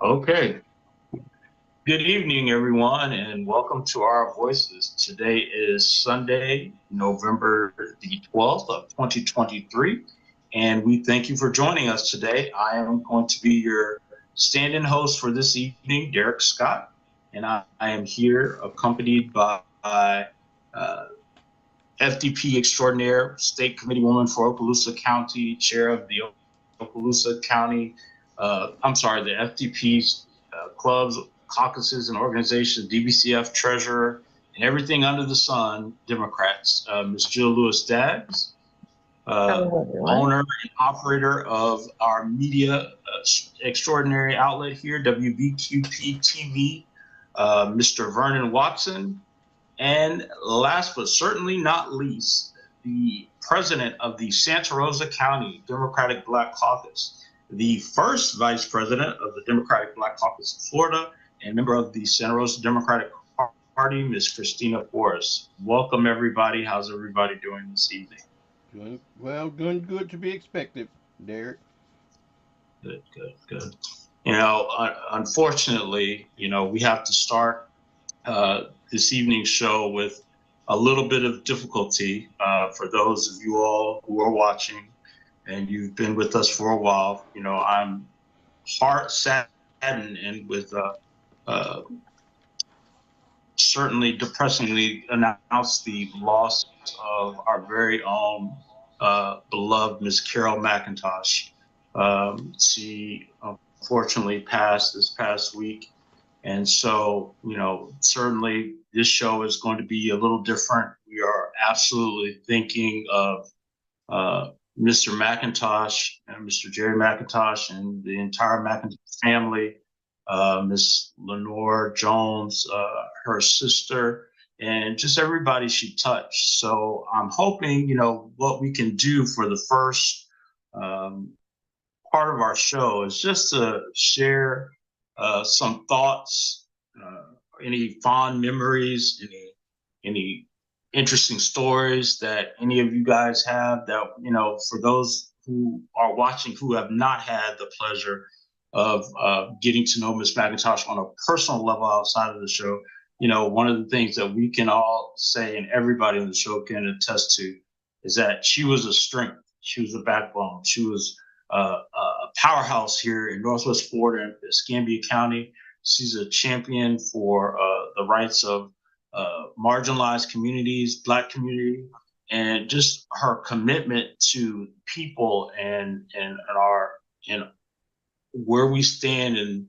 Okay. Good evening, everyone, and welcome to our voices. Today is Sunday, November the 12th of 2023, and we thank you for joining us today. I am going to be your stand-in host for this evening, Derek Scott, and I am here accompanied by FDP extraordinaire, State Committee Woman for Okaloosa County, Chair of the Okaloosa County, the FDP's clubs, caucuses, and organizations, DBCF Treasurer, and everything under the sun, Democrats, Ms. Jill Lewis-Daggs, owner and operator of our media extraordinary outlet here, WBQP TV, Mr. Vernon Watson, and last but certainly not least, the president of the Santa Rosa County Democratic Black Caucus, the first vice president of the Democratic Black Caucus of Florida, and member of the Santa Rosa Democratic Party, Ms. Christina Forrest. Welcome, everybody. How's everybody doing this evening? Doing good to be expected, Derek. Good. Unfortunately, we have to start this evening's show with a little bit of difficulty for those of you all who are watching and you've been with us for a while. I'm heart saddened and with certainly depressingly announced the loss of our very own beloved Miss Carol McIntosh. She unfortunately passed this past week. And so, certainly this show is going to be a little different. We are absolutely thinking of Mr. McIntosh and Mr. Jerry McIntosh and the entire McIntosh family, Miss Lenore Jones, her sister, and just everybody she touched. So I'm hoping, what we can do for the first part of our show is just to share some thoughts, any fond memories, any interesting stories that any of you guys have that, for those who are watching who have not had the pleasure of getting to know Ms. McIntosh on a personal level outside of the show, one of the things that we can all say and everybody on the show can attest to is that she was a strength. She was a backbone. She was a powerhouse here in Northwest Florida and Escambia County. She's a champion for the rights of marginalized communities, Black community, and just her commitment to people and where we stand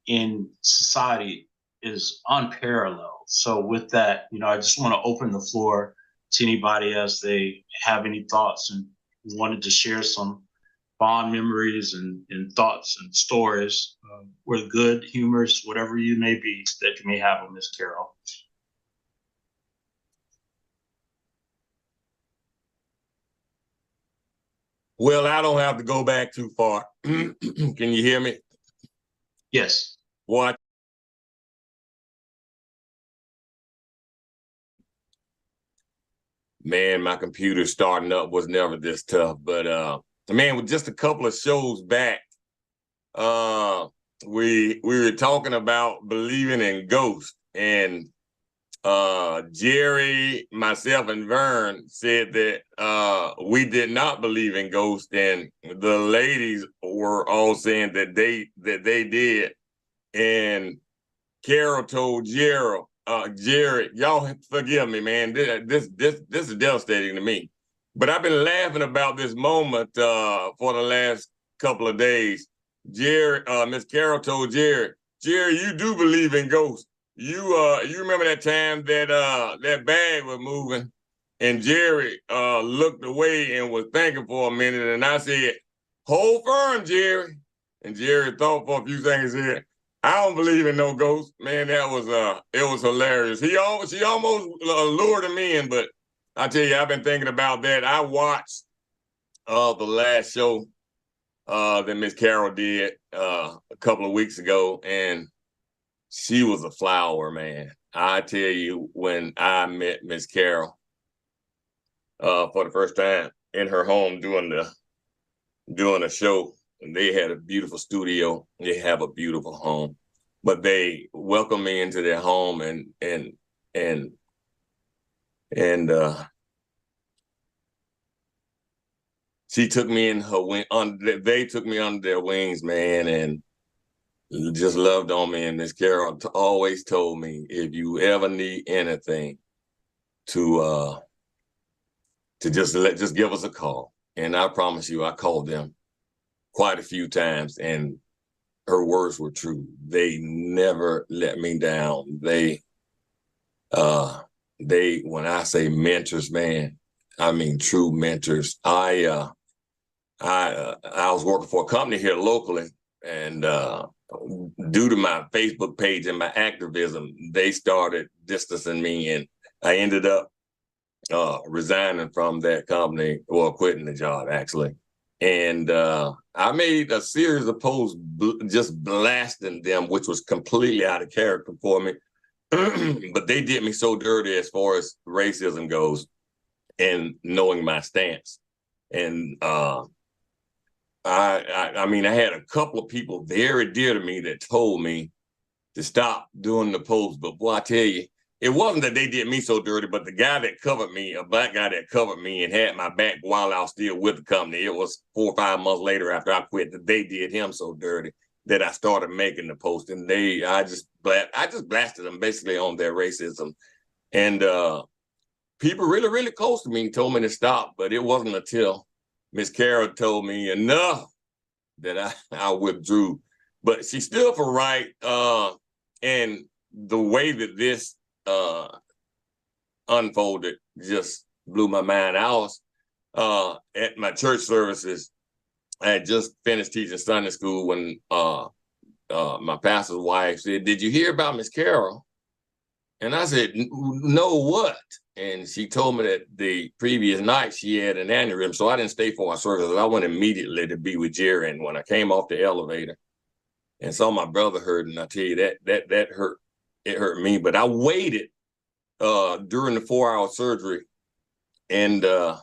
in society is unparalleled. So with that, I just want to open the floor to anybody as they have any thoughts and wanted to share some fond memories and thoughts and stories, were good, humorous, whatever you may be that you may have with Miss Carol. Well, I don't have to go back too far. Can you hear me? Yes. What? Man, my computer starting up was never this tough, but man, with just a couple of shows back, we were talking about believing in ghosts, and Jerry, myself, and Vern said that we did not believe in ghosts, and the ladies were all saying that they did. And Carol told Jerry, y'all forgive me, man. This is devastating to me. But I've been laughing about this moment for the last couple of days. Miss Carol told Jerry, you do believe in ghosts. You remember that time that that bag was moving, and Jerry looked away and was thinking for a minute, and I said, "Hold firm, Jerry." And Jerry thought for a few seconds and said, "I don't believe in no ghosts." Man, that was it was hilarious. She almost lured him in, but I tell you, I've been thinking about that. I watched the last show that Miss Carol did a couple of weeks ago, and she was a flower, man. I tell you, when I met Miss Carol for the first time in her home doing a show, they had a beautiful studio. They have a beautiful home, but they welcomed me into their home and she took me in her wing. They took me under their wings, man, and just loved on me. And Miss Carol always told me, if you ever need anything, to just give us a call. And I promise you, I called them quite a few times, and her words were true. They never let me down. They when I say mentors, man, I mean true mentors. I was working for a company here locally, and due to my Facebook page and my activism, they started distancing me, and I ended up resigning from that company, or quitting the job actually. And I made a series of posts just blasting them, which was completely out of character for me. But they did me so dirty as far as racism goes, and knowing my stance. And I mean, I had a couple of people very dear to me that told me to stop doing the posts. But boy, I tell you, it wasn't that they did me so dirty, but the guy that covered me, a black guy that covered me and had my back while I was still with the company, it was 4 or 5 months later after I quit that they did him so dirty that I started making the post. And I just blasted them basically on their racism. And people really, really close to me told me to stop, but it wasn't until Miss Carol told me enough that I withdrew. But she stood for right. And the way that this unfolded just blew my mind. I was at my church services. I had just finished teaching Sunday school when my pastor's wife said, "Did you hear about Miss Carol?" And I said, "No, what?" And she told me that the previous night she had an aneurysm. So I didn't stay for our service. I went immediately to be with Jerry. And when I came off the elevator and saw my brother hurt, and I tell you that hurt. It hurt me. But I waited during the 4-hour surgery, and I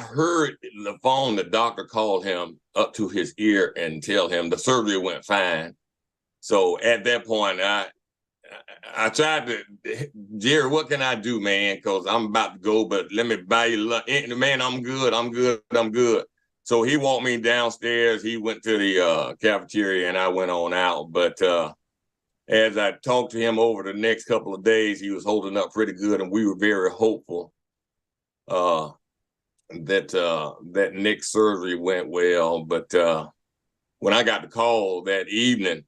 heard the phone. The doctor called him up to his ear and tell him the surgery went fine. So at that point, I tried to, Jerry, what can I do, man? Because I'm about to go, but let me buy you lunch. Man, I'm good. So he walked me downstairs. He went to the cafeteria, and I went on out. But as I talked to him over the next couple of days, he was holding up pretty good, and we were very hopeful that Nick's surgery went well. But when I got the call that evening,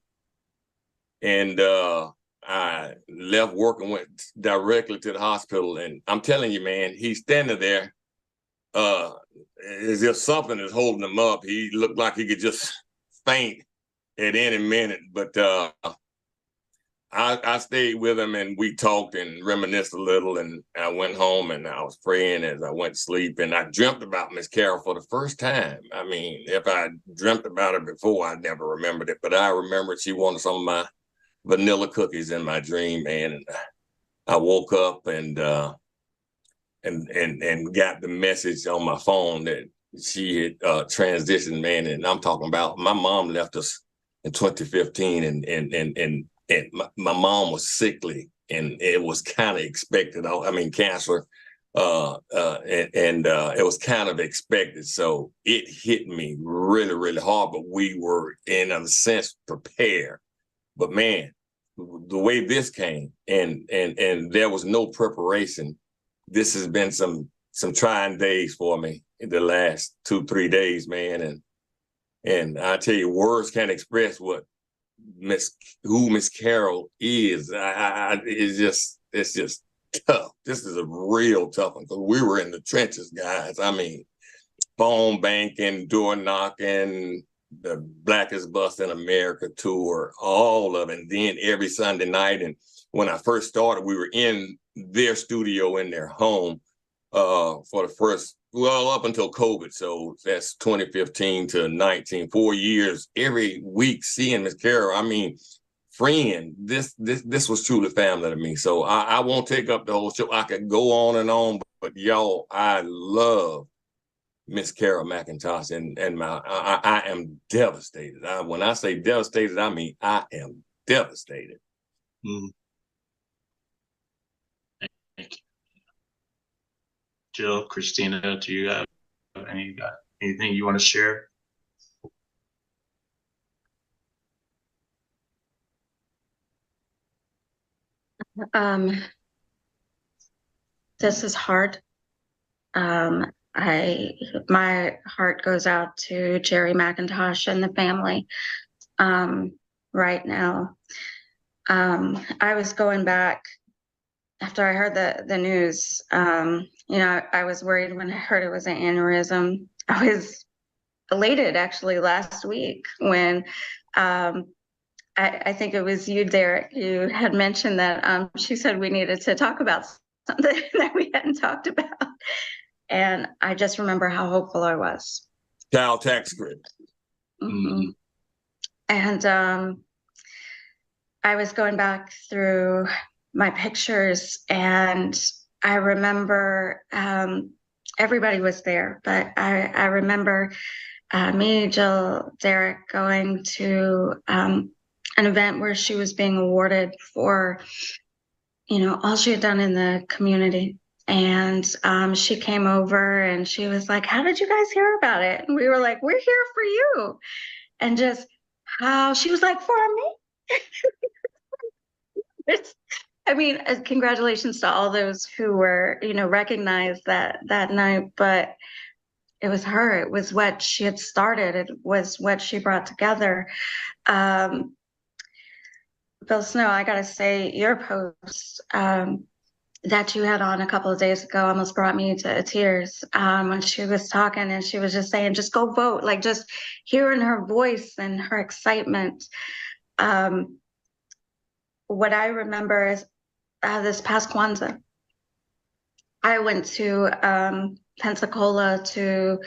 and I left work and went directly to the hospital, and I'm telling you, man, he's standing there as if something is holding him up. He looked like he could just faint at any minute, but I stayed with him, and we talked and reminisced a little, and I went home and I was praying as I went to sleep, and I dreamt about Miss Carol for the first time. I mean, if I dreamt about her before, I never remembered it, but I remembered she wanted some of my vanilla cookies in my dream, man. And I woke up and got the message on my phone that she had transitioned, man. And I'm talking about my mom left us in 2015, and my mom was sickly, and it was kind of expected. I mean, cancer, and it was kind of expected. So it hit me really, really hard, but we were in a sense prepared. But man, the way this came, and there was no preparation. This has been some trying days for me in the last 2-3 days, man. And I tell you, words can't express what who Miss Carol is. It's just tough. This is a real tough one, because we were in the trenches, guys. I mean, phone banking, door knocking, the Blackest Bus in America tour, all of it. And then every Sunday night. And when I first started, we were in their studio in their home for the first, well, up until COVID. So that's 2015 to 19, 4 years, every week seeing Miss Carol. I mean, friend, this was truly family to me. So I won't take up the whole show. I could go on and on, but y'all, I love Miss Carol McIntosh, and I am devastated. When I say devastated, I mean I am devastated. Mm. Thank you. Jill, Christina, do you have anything you want to share? This is hard. My heart goes out to Jerry McIntosh and the family right now. I was going back after I heard the news. You know, I was worried when I heard it was an aneurysm. I was elated actually last week when I think it was you, Derek, who had mentioned that she said we needed to talk about something that we hadn't talked about. And I just remember how hopeful I was. Child tax credit. Mm-hmm. And I was going back through my pictures, and I remember everybody was there, but I remember me, Jill, Derek going to an event where she was being awarded for, you know, all she had done in the community. And she came over and she was like, "How did you guys hear about it?" And we were like, "We're here for you." And just how she was like, "For me." I mean, congratulations to all those who were, you know, recognized that night, but it was her. It was what she had started. It was what she brought together. Bill Snow, I gotta say, your post that you had on a couple of days ago almost brought me to tears when she was talking and she was just saying, just go vote, like just hearing her voice and her excitement. What I remember is this past Kwanzaa, I went to Pensacola to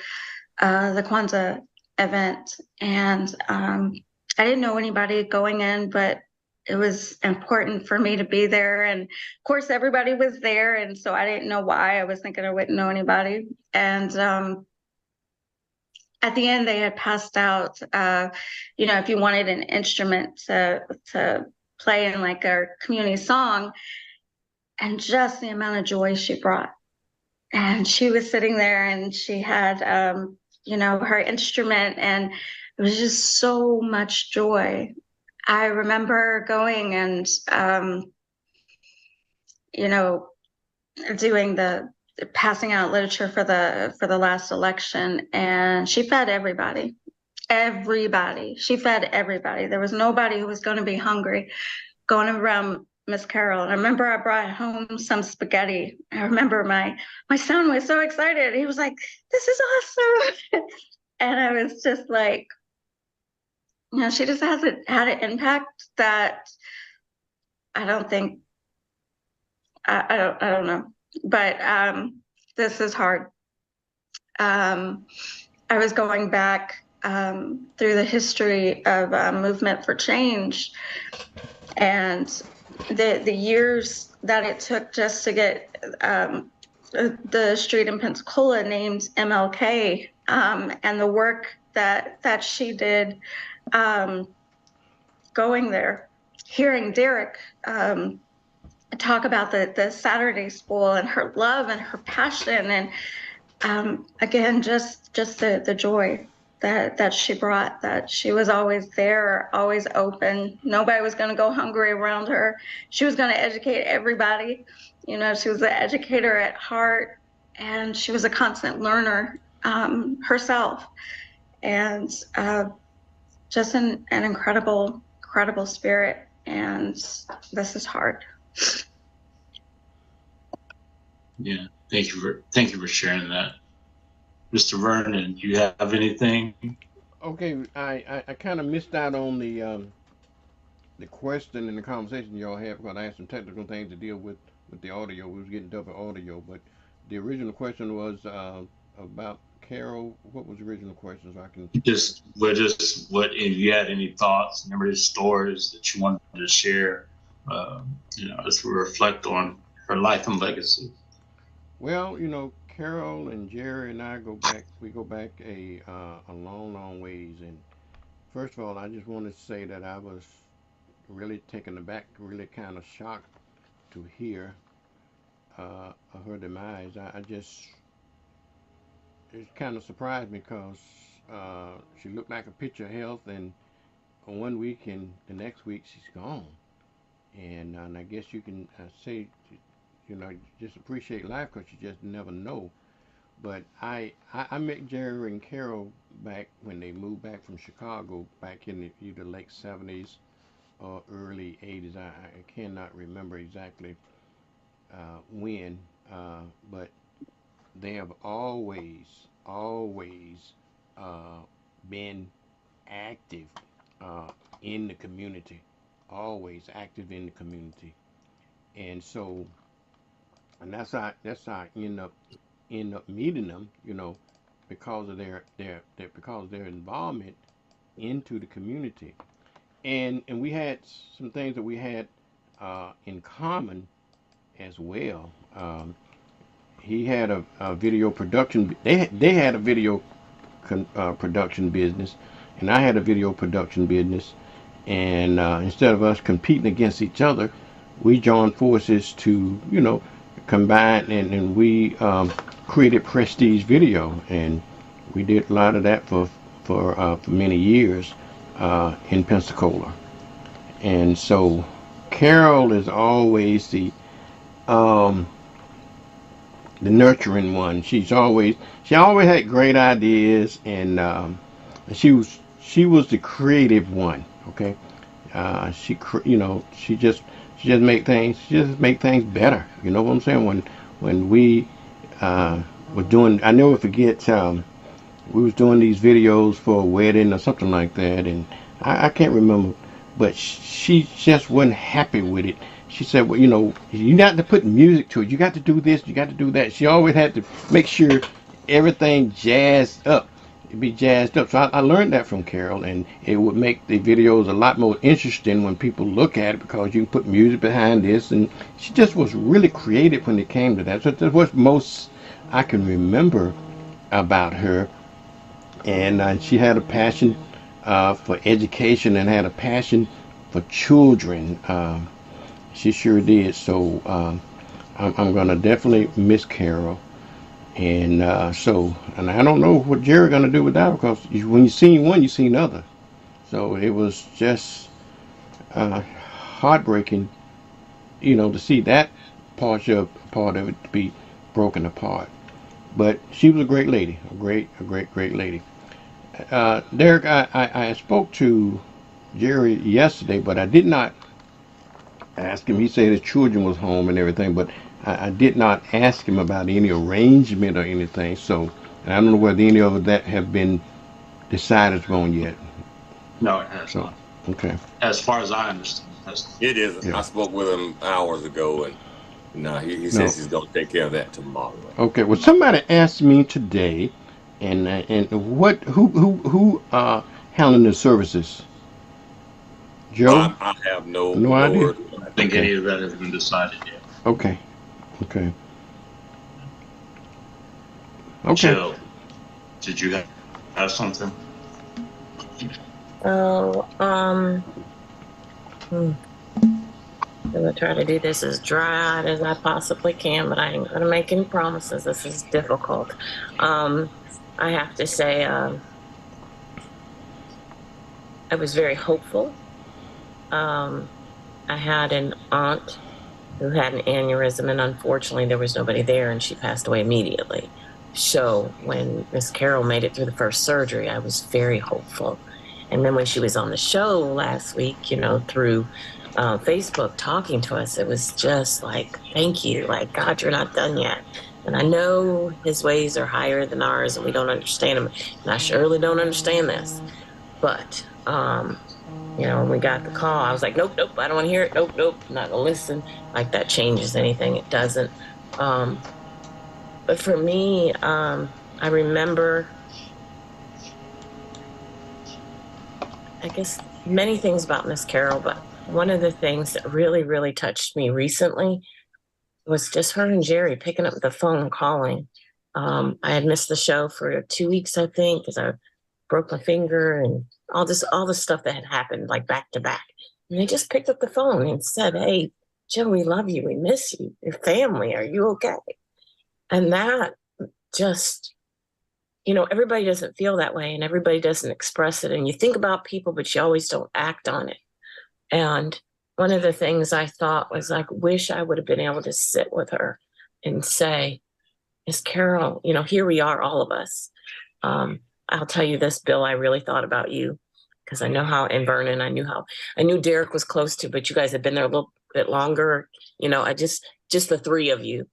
the Kwanzaa event, and I didn't know anybody going in, but it was important for me to be there. And of course, everybody was there. And so I didn't know why. I was thinking I wouldn't know anybody. And at the end, they had passed out, you know, if you wanted an instrument to play in like a community song, and just the amount of joy she brought. And she was sitting there and she had, you know, her instrument, and it was just so much joy. I remember going and, you know, doing the passing out literature for the last election, and she fed everybody. She fed everybody. There was nobody who was going to be hungry going around Miss Carol. And I remember I brought home some spaghetti. I remember my son was so excited. He was like, "This is awesome." And I was just like, you know, she just had an impact that I don't think, I don't know, but this is hard. I was going back through the history of movement for change, and the years that it took just to get the street in Pensacola named MLK, and the work that she did going there, hearing Derek talk about the Saturday school and her love and her passion, and again, just the joy that she brought, that she was always there, always open. Nobody was going to go hungry around her. She was going to educate everybody. You know, she was an educator at heart, and she was a constant learner herself, and just an incredible spirit. And this is hard. Yeah, thank you for sharing that. Mr. Vernon, do you have anything? Okay, I kind of missed out on the question and the conversation y'all had because I had some technical things to deal with the audio. We was getting double audio, but the original question was about Carol. What was the original question? So I can Just what if you had any thoughts, memories, stories that you wanted to share, you know, as we reflect on her life and legacy. Well, you know, Carol and Jerry and I go back. We go back a long, long ways. And first of all, I just want to say that I was really taken aback, really kind of shocked to hear of her demise. I just it kind of surprised me because she looked like a picture of health, and one week and the next week she's gone. And I guess you can say, just appreciate life because you just never know. But I met Jerry and Carol back when they moved back from Chicago back in the either late 70s or early 80s. I cannot remember exactly when, but they have always uh, been active in the community, always active in the community. And so, and that's how I end up meeting them, because of their involvement into the community. And we had some things that we had in common as well. He had a video production. They had a video production business, and I had a video production business. And instead of us competing against each other, we joined forces to, combine, and we created Prestige Video, and we did a lot of that for many years in Pensacola. And so Carol is always um, the nurturing one. She always had great ideas, and she was the creative one. Okay, she just make things better. You know what I'm saying? When we were doing, I never forget. We was doing these videos for a wedding or something like that, and I can't remember, but she just wasn't happy with it. She said, well, you got to put music to it. You got to do this. You got to do that. She always had to make sure everything jazzed up. It'd be jazzed up. So I learned that from Carol, and it would make the videos a lot more interesting when people look at it because you can put music behind this. And she just was really creative when it came to that. So that's what most I can remember about her. And she had a passion for education and had a passion for children. She sure did. So I'm going to definitely miss Carol. And and I don't know what Jerry's going to do with that because when you seen one, you seen other. So it was just heartbreaking, to see that part of it to be broken apart. But she was a great lady, a great lady. Derek, I spoke to Jerry yesterday, but I did not ask him. He said his children was home and everything, but I did not ask him about any arrangement or anything. So and I don't know whether any of that have been decided upon yet. No, it has So not. okay, As far as I understand, It isn't. yeah, I spoke with him hours ago, and no, he no, says he's gonna take care of that tomorrow. okay. Well, somebody asked me today, and who handling the services? Joe? I have No no idea. word on I that. think Okay, any of that has been decided yet. okay, okay, okay. Jill, did you have something? So, I'm gonna try to do this as dry as I possibly can, but I ain't gonna make any promises. This is difficult. I have to say, I was very hopeful. I had an aunt who had an aneurysm, and unfortunately, there was nobody there, and she passed away immediately. So when Miss Carol made it through the first surgery, I was very hopeful. And then when she was on the show last week, through Facebook talking to us, it was just like, thank you. Like, God, you're not done yet. And I know his ways are higher than ours, and we don't understand them. And I surely don't understand this. But, when we got the call, I was like, nope, I don't want to hear it. Nope, I'm not going to listen. Like that changes anything. It doesn't. But for me, I remember, I guess, many things about Miss Carol, but one of the things that really, really touched me recently was just her and Jerry picking up the phone calling I had missed the show for 2 weeks, I think, because I broke my finger and all the stuff that had happened like back to back. And they just picked up the phone and said, "Hey, Jill, we love you. We miss you. Your family. Are you okay?" And that just, everybody doesn't feel that way and everybody doesn't express it. And you think about people, but you always don't act on it. And one of the things I thought was like, wish I would have been able to sit with her and say, "Miss Carol, here we are, all of us. I'll tell you this, Bill, I really thought about you because I know how, and Vernon, I knew Derek was close to, but you guys had been there a little bit longer. I just the three of you.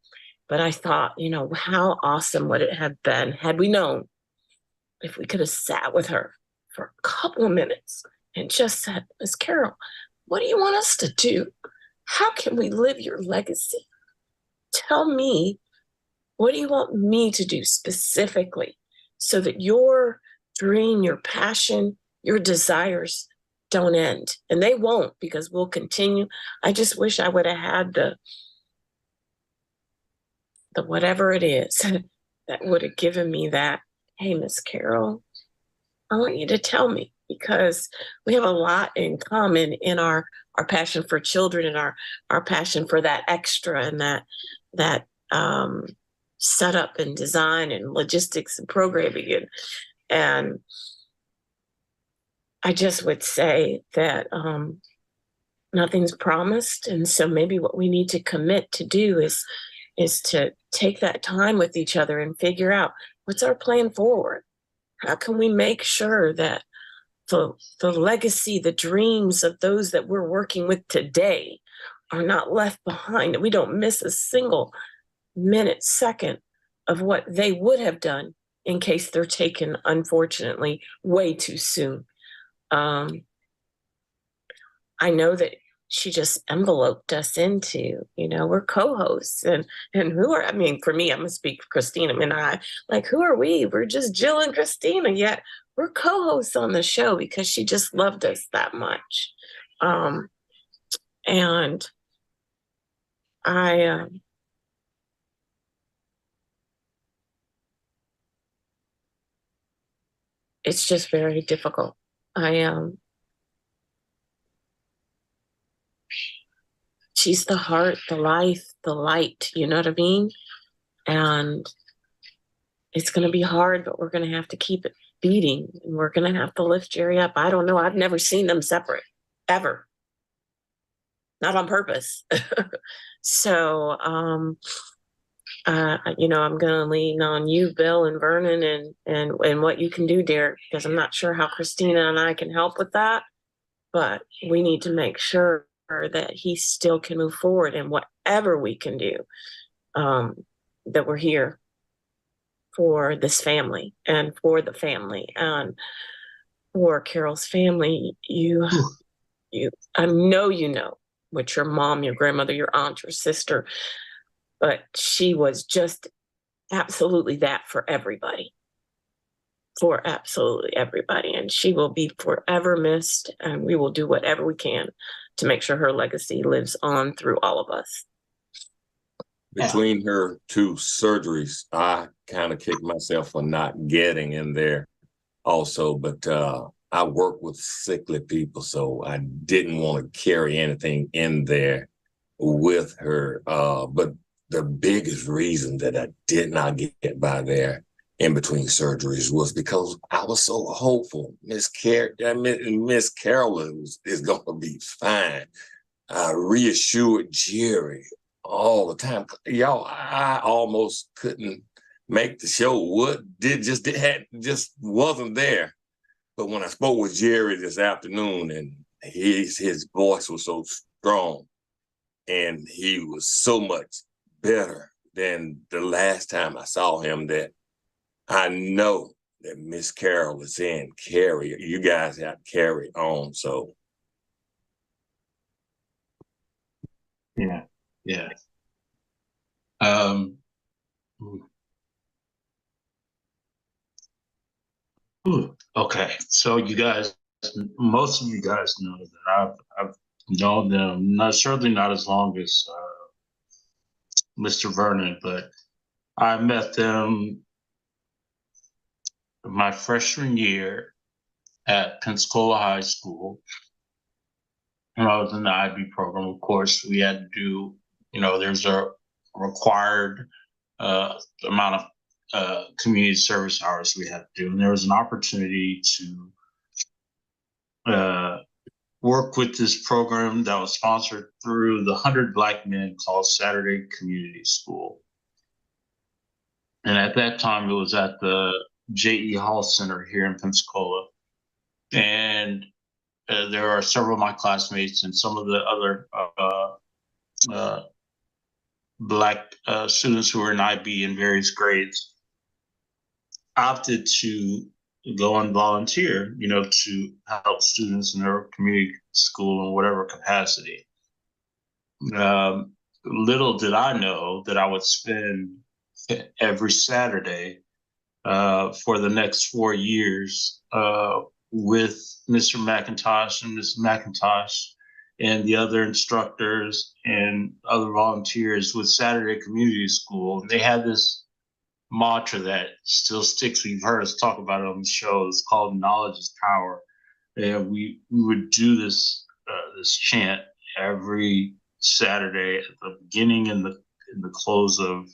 But I thought, how awesome would it have been had we known if we could have sat with her for a couple of minutes and just said, Miss Carol, what do you want us to do? How can we live your legacy? Tell me, what do you want me to do specifically so that your dream, your passion, your desires don't end?" And they won't, because we'll continue. I just wish I would have had the whatever it is that would have given me that, "Hey, Miss Carol, I want you to tell me," because we have a lot in common in our passion for children and our passion for that extra and that setup and design and logistics and programming. And I just would say that nothing's promised. And so maybe what we need to commit to do is to take that time with each other and figure out, what's our plan forward? How can we make sure that the legacy, the dreams of those that we're working with today are not left behind, and we don't miss a single minute, second of what they would have done in case they're taken, unfortunately, way too soon. I know that she just enveloped us into, we're co-hosts and for me, I'm gonna speak for Christina and I, like, who are we? We're just Jill and Christina, yet we're co-hosts on the show because she just loved us that much. And it's just very difficult. She's the heart, the life, the light, you know what I mean? And it's going to be hard, but we're going to have to keep it beating, and we're going to have to lift Jerry up. I don't know. I've never seen them separate, ever. Not on purpose. So, I'm going to lean on you, Bill and Vernon, and what you can do, Derek, because I'm not sure how Christina and I can help with that, but we need to make sure that he still can move forward, and whatever we can do, that we're here for this family and for the family and for Carol's family. I know what your mom, your grandmother, your aunt, your sister, but she was just absolutely that for everybody. For absolutely everybody. And she will be forever missed, and we will do whatever we can to make sure her legacy lives on through all of us. Between her two surgeries, I kind of kicked myself for not getting in there also, but I work with sickly people, so I didn't want to carry anything in there with her. But the biggest reason that I did not get by there in between surgeries was because I was so hopeful. Miss Carol is going to be fine. I reassured Jerry all the time. Y'all, I almost couldn't make the show. Just wasn't there. But when I spoke with Jerry this afternoon, and his voice was so strong, and he was so much better than the last time I saw him, that I know that Miss Carol is saying, carry, you guys have to carry on. So. Yeah. Okay, so you guys, most of you guys know that I've known them, certainly not as long as Mr. Vernon, but I met them my freshman year at Pensacola High School. When I was in the IB program, of course, we had to do, there's a required amount of community service hours we had to do. And there was an opportunity to work with this program that was sponsored through the 100 Black Men called Saturday Community School. And at that time, it was at the J.E. Hall Center here in Pensacola. And there are several of my classmates and some of the other Black students who were in IB in various grades opted to go and volunteer, to help students in their community school in whatever capacity. Little did I know that I would spend every Saturday for the next 4 years with Mr. McIntosh and Ms. McIntosh and the other instructors and other volunteers with Saturday Community School. And they had this mantra that still sticks. We've heard us talk about it on the show. It's called "Knowledge is Power." And we would do this this chant every Saturday at the beginning and the close of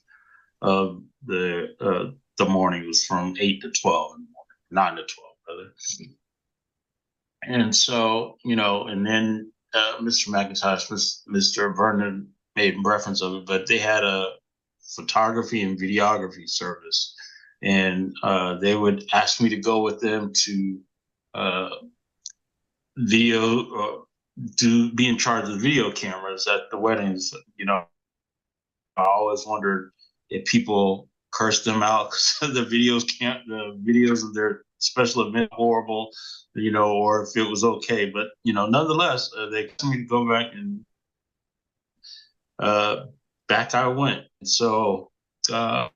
the morning. It was from 8 to 12 in the morning, 9 to 12, rather. And so, and then Mr. McIntosh, Mr. Vernon made reference of it, but they had a photography and videography service. And they would ask me to go with them to be in charge of the video cameras at the weddings. I always wondered if people cursed them out because the videos of their special event horrible, or if it was okay. But nonetheless, they asked me to go back, and back I went. So that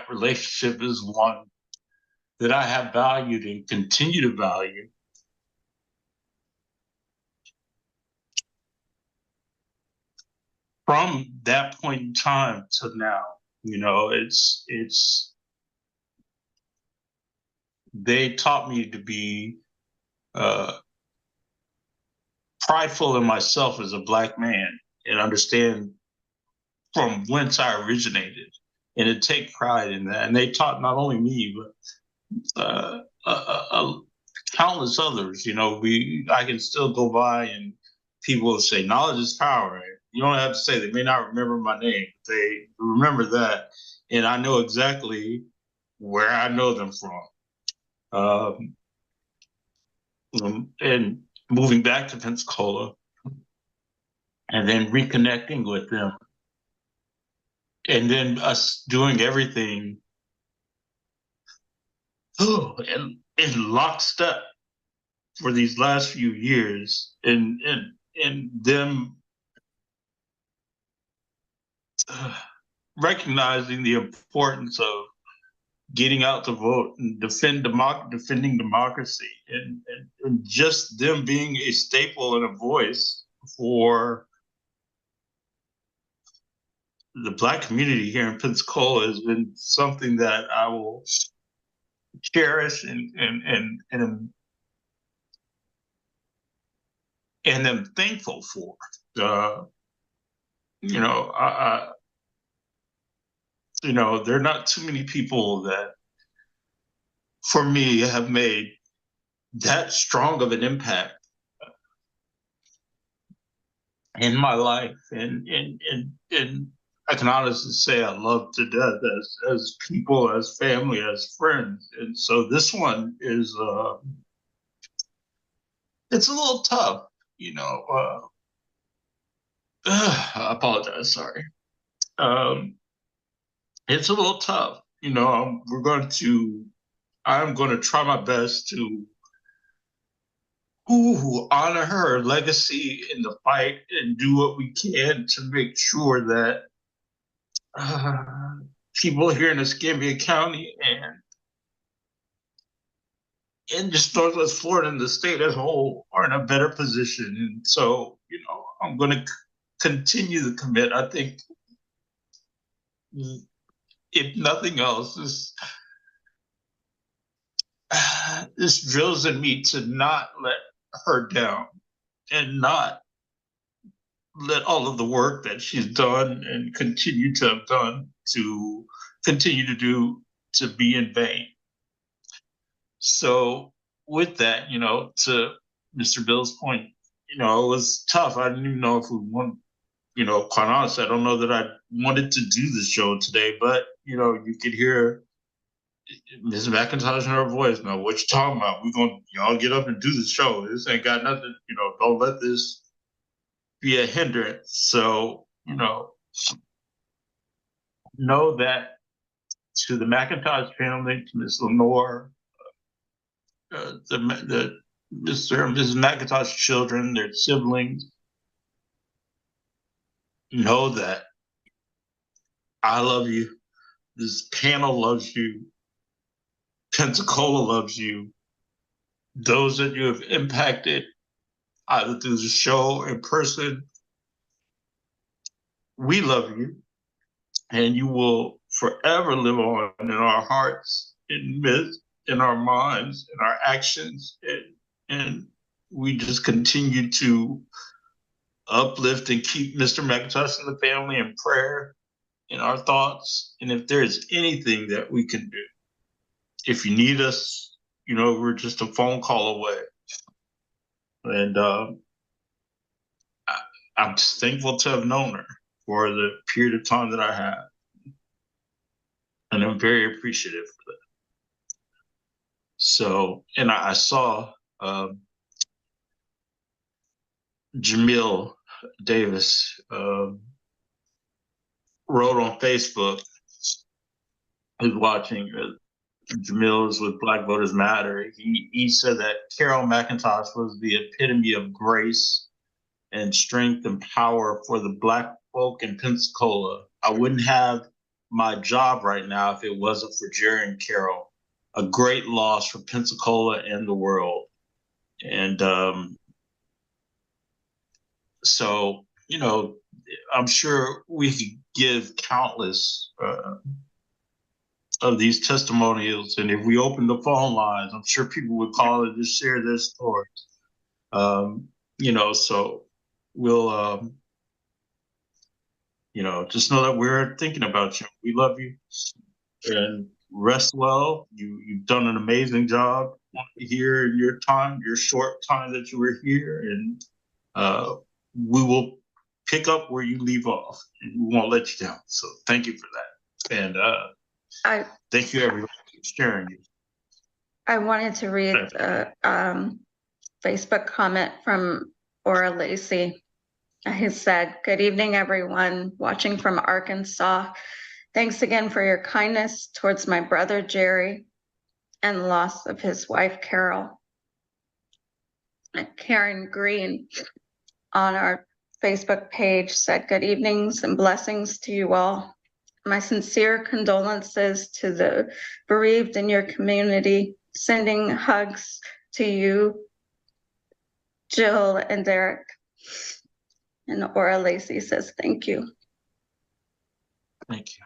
relationship is one that I have valued and continue to value. From that point in time to now, they taught me to be prideful in myself as a Black man and understand from whence I originated, and to take pride in that. And they taught not only me, but countless others. I can still go by and people will say, "Knowledge is power." You don't have to say, they may not remember my name, but they remember that. And I know exactly where I know them from. And moving back to Pensacola and then reconnecting with them, and then us doing everything in lockstep for these last few years, and them recognizing the importance of getting out to vote and defending democracy, and just them being a staple and a voice for the Black community here in Pensacola has been something that I will cherish and am thankful for. There are not too many people that, for me, have made that strong of an impact in my life, and I can honestly say I love to death as people, as family, as friends. And so this one is it's a little tough, I apologize, sorry. It's a little tough, I'm going to try my best to honor her legacy in the fight and do what we can to make sure that people here in Escambia County and just Northwest Florida and the state as a whole are in a better position. And so, I'm going to continue to commit. I think if nothing else, this drills in me to not let her down and not let all of the work that she's done and continue to have done to continue to do to be in vain. So with that, to Mr. Bill's point, it was tough. I didn't even know if we want, quite honestly, I don't know that I wanted to do the show today, but you could hear Ms. McIntosh in her voice. Now, what you talking about? Y'all get up and do the show. This ain't got nothing, don't let this be a hindrance. So, know that to the McIntosh family, to Ms. Lenore, the Mr. and Mrs. McIntosh children, their siblings, know that I love you. This panel loves you. Pensacola loves you. Those that you have impacted, either through the show or in person, we love you. And you will forever live on in our hearts, in our minds, in our actions. And we just continue to uplift and keep Mr. McIntosh and the family in prayer, in our thoughts. And if there's anything that we can do, if you need us, we're just a phone call away. And I'm just thankful to have known her for the period of time that I have. And I'm very appreciative for that. So, and I saw Jamil Davis wrote on Facebook, who's watching, Jamil is with Black Voters Matter. He said that Carol McIntosh was the epitome of grace and strength and power for the Black folk in Pensacola. I wouldn't have my job right now if it wasn't for Jerry and Carol. A great loss for Pensacola and the world. And so, I'm sure we could give countless of these testimonials. And if we open the phone lines, I'm sure people would call and just share their stories. So we'll, just know that we're thinking about you. We love you and rest well. You've done an amazing job here in your short time that you were here. And we will pick up where you leave off and we won't let you down. So thank you for that. And thank you everybody for sharing. I wanted to read a Facebook comment from Ora Lacey. He said, "Good evening, everyone watching from Arkansas. Thanks again for your kindness towards my brother, Jerry, and the loss of his wife, Carol." Karen Green on our Facebook page said, "Good evenings and blessings to you all. My sincere condolences to the bereaved in your community. Sending hugs to you, Jill and Derek." And Ora Lacey says, "Thank you." Thank you.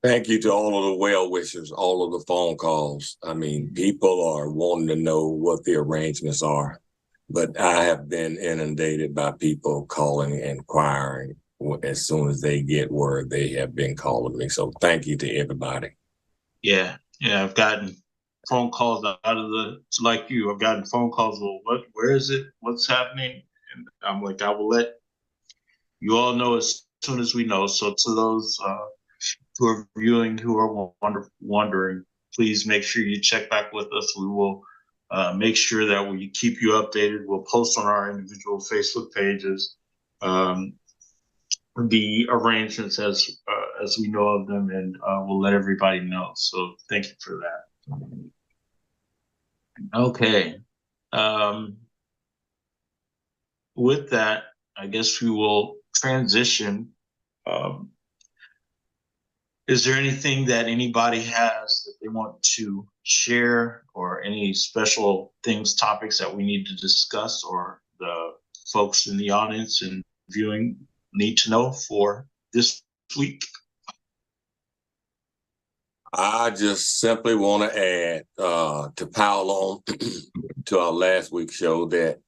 Thank you to all of the well wishers, all of the phone calls. I mean, people are wanting to know what the arrangements are, but I have been inundated by people calling and inquiring as soon as they get word. They have been calling me. So thank you to everybody. Yeah. I've gotten phone calls like you. I've gotten phone calls. Well, where is it? What's happening? And I'm like, I will let you all know as soon as we know. So to those who are viewing, who are wondering, please make sure you check back with us. We will make sure that we keep you updated. We'll post on our individual Facebook pages the arrangements as we know of them, and we'll let everybody know. So thank you for that. Okay. With that, I guess we will transition. Is there anything that anybody has that they want to share, or any special topics that we need to discuss, or the folks in the audience and viewing need to know for this week? I just simply want to add to pile on to our last week's show that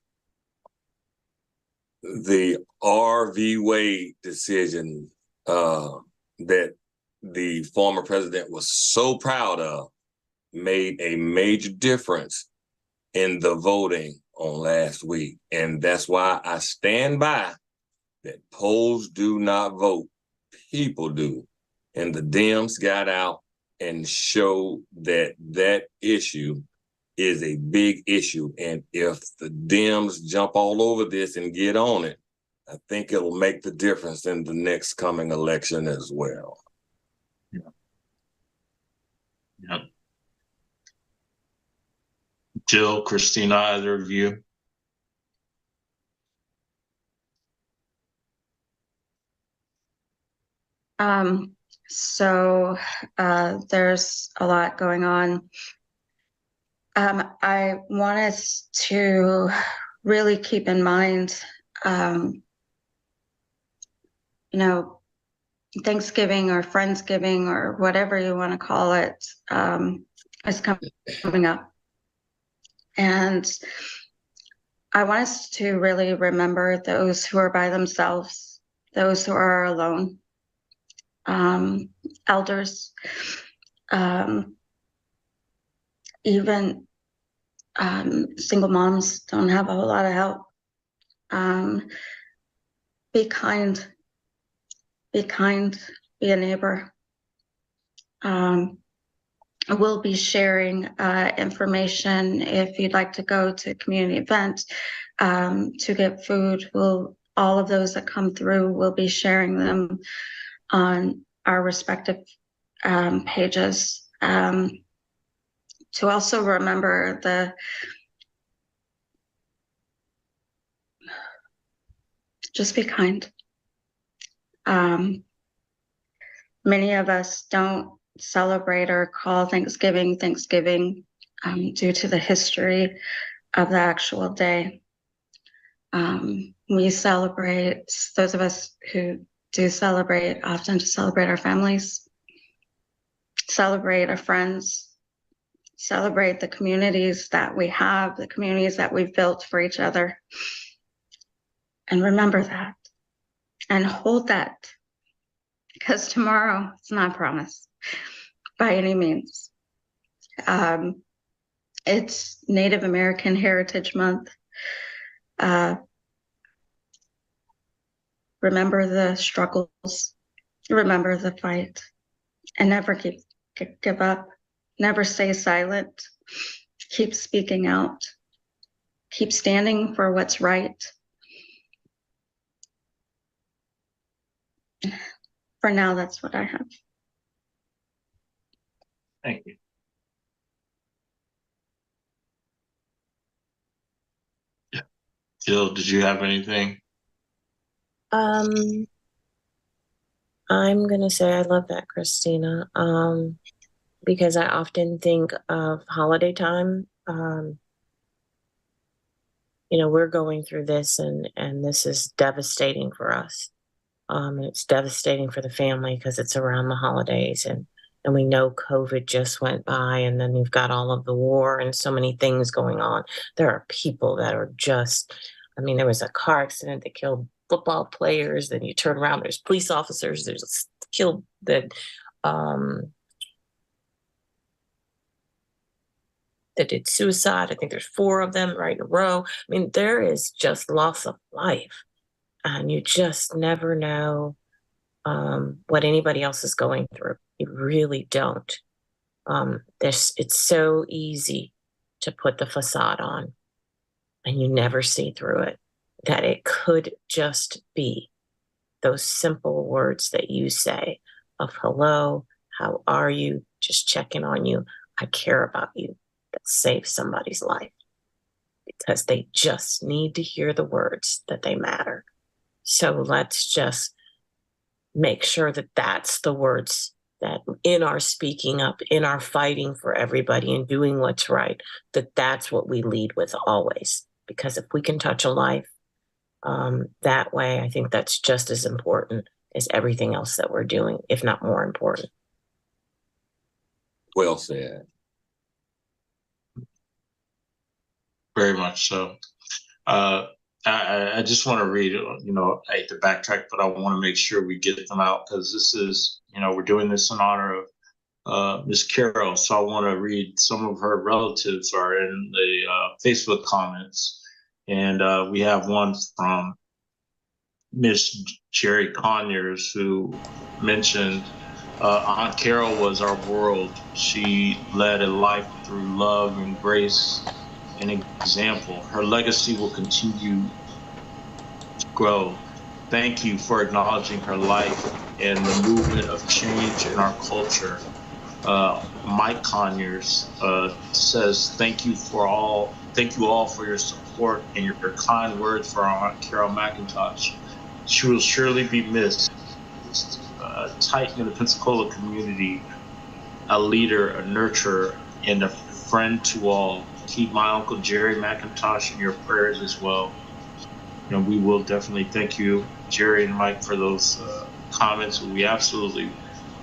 the R.V. Wade decision that the former president was so proud of made a major difference in the voting on last week. And that's why I stand by that polls do not vote, people do. And the Dems got out and showed that that issue is a big issue. And if the Dems jump all over this and get on it, I think it'll make the difference in the next coming election as well. Yeah. Yep. Jill, Christina, either of you? So there's a lot going on. I want us to really keep in mind, you know, Thanksgiving or Friendsgiving or whatever you want to call it, is coming up. And I want us to really remember those who are by themselves, those who are alone, elders, even single moms don't have a whole lot of help. Be kind, be a neighbor. We'll be sharing information if you'd like to go to a community event to get food. All of those that come through, we'll be sharing them on our respective pages. To also remember just be kind. Many of us don't celebrate or call Thanksgiving due to the history of the actual day. We celebrate, those of us who do celebrate, often to celebrate our families, celebrate our friends, celebrate the communities that we have, the communities that we've built for each other. And remember that and hold that, because tomorrow it's not promised by any means. It's Native American Heritage Month. Remember the struggles, remember the fight, and never give up. Never stay silent. Keep speaking out. Keep standing for what's right. For now, that's what I have. Thank you. Yeah. Jill, did you have anything? I'm gonna say I love that, Christina, because I often think of holiday time. You know, we're going through this, and this is devastating for us. And it's devastating for the family because it's around the holidays, and we know COVID just went by, and then you've got all of the war and so many things going on. There are people that are just, I mean, there was a car accident that killed football players. Then you turn around, there's police officers, there's killed that did suicide. I think there's 4 of them right in a row. I mean, there is just loss of life, and you just never know what anybody else is going through. You really don't. It's so easy to put the facade on, and you never see through it. That it could just be those simple words that you say of hello, how are you, just checking on you, I care about you, that saves somebody's life, because they just need to hear the words that they matter. So let's just make sure that that's the words that in our speaking up, in our fighting for everybody and doing what's right, that's what we lead with always. Because if we can touch a life that way, I think that's just as important as everything else that we're doing, if not more important. Well said. Very much so. I just want to read, I hate to backtrack, but I want to make sure we get them out because this is, we're doing this in honor of Miss Carol. So I want to read some of her relatives are in the Facebook comments. And we have one from Miss Jerry Conyers who mentioned Aunt Carol was our world. She led a life through love and grace and example. Her legacy will continue to grow. Thank you for acknowledging her life and the movement of change in our culture. Mike Conyers says, thank you all for your support and your kind words for our Aunt Carol McIntosh. She will surely be missed. Tight in the Pensacola community, a leader, a nurturer, and a friend to all. Keep my Uncle Jerry McIntosh in your prayers as well. We will definitely thank you, Jerry and Mike, for those comments. We absolutely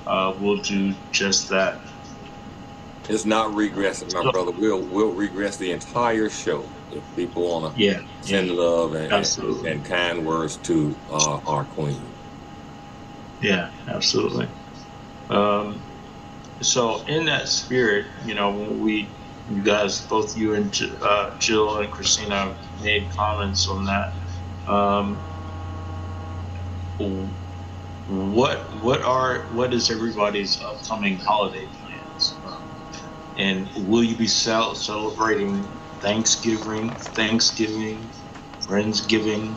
will do just that. It's not regressing, my brother. We'll regress the entire show if people want to send love and kind words to our queen. Yeah, absolutely. So in that spirit, when you guys, both you and Jill and Christina made comments on that. What is everybody's upcoming holiday plans? And will you be celebrating Thanksgiving, Friendsgiving?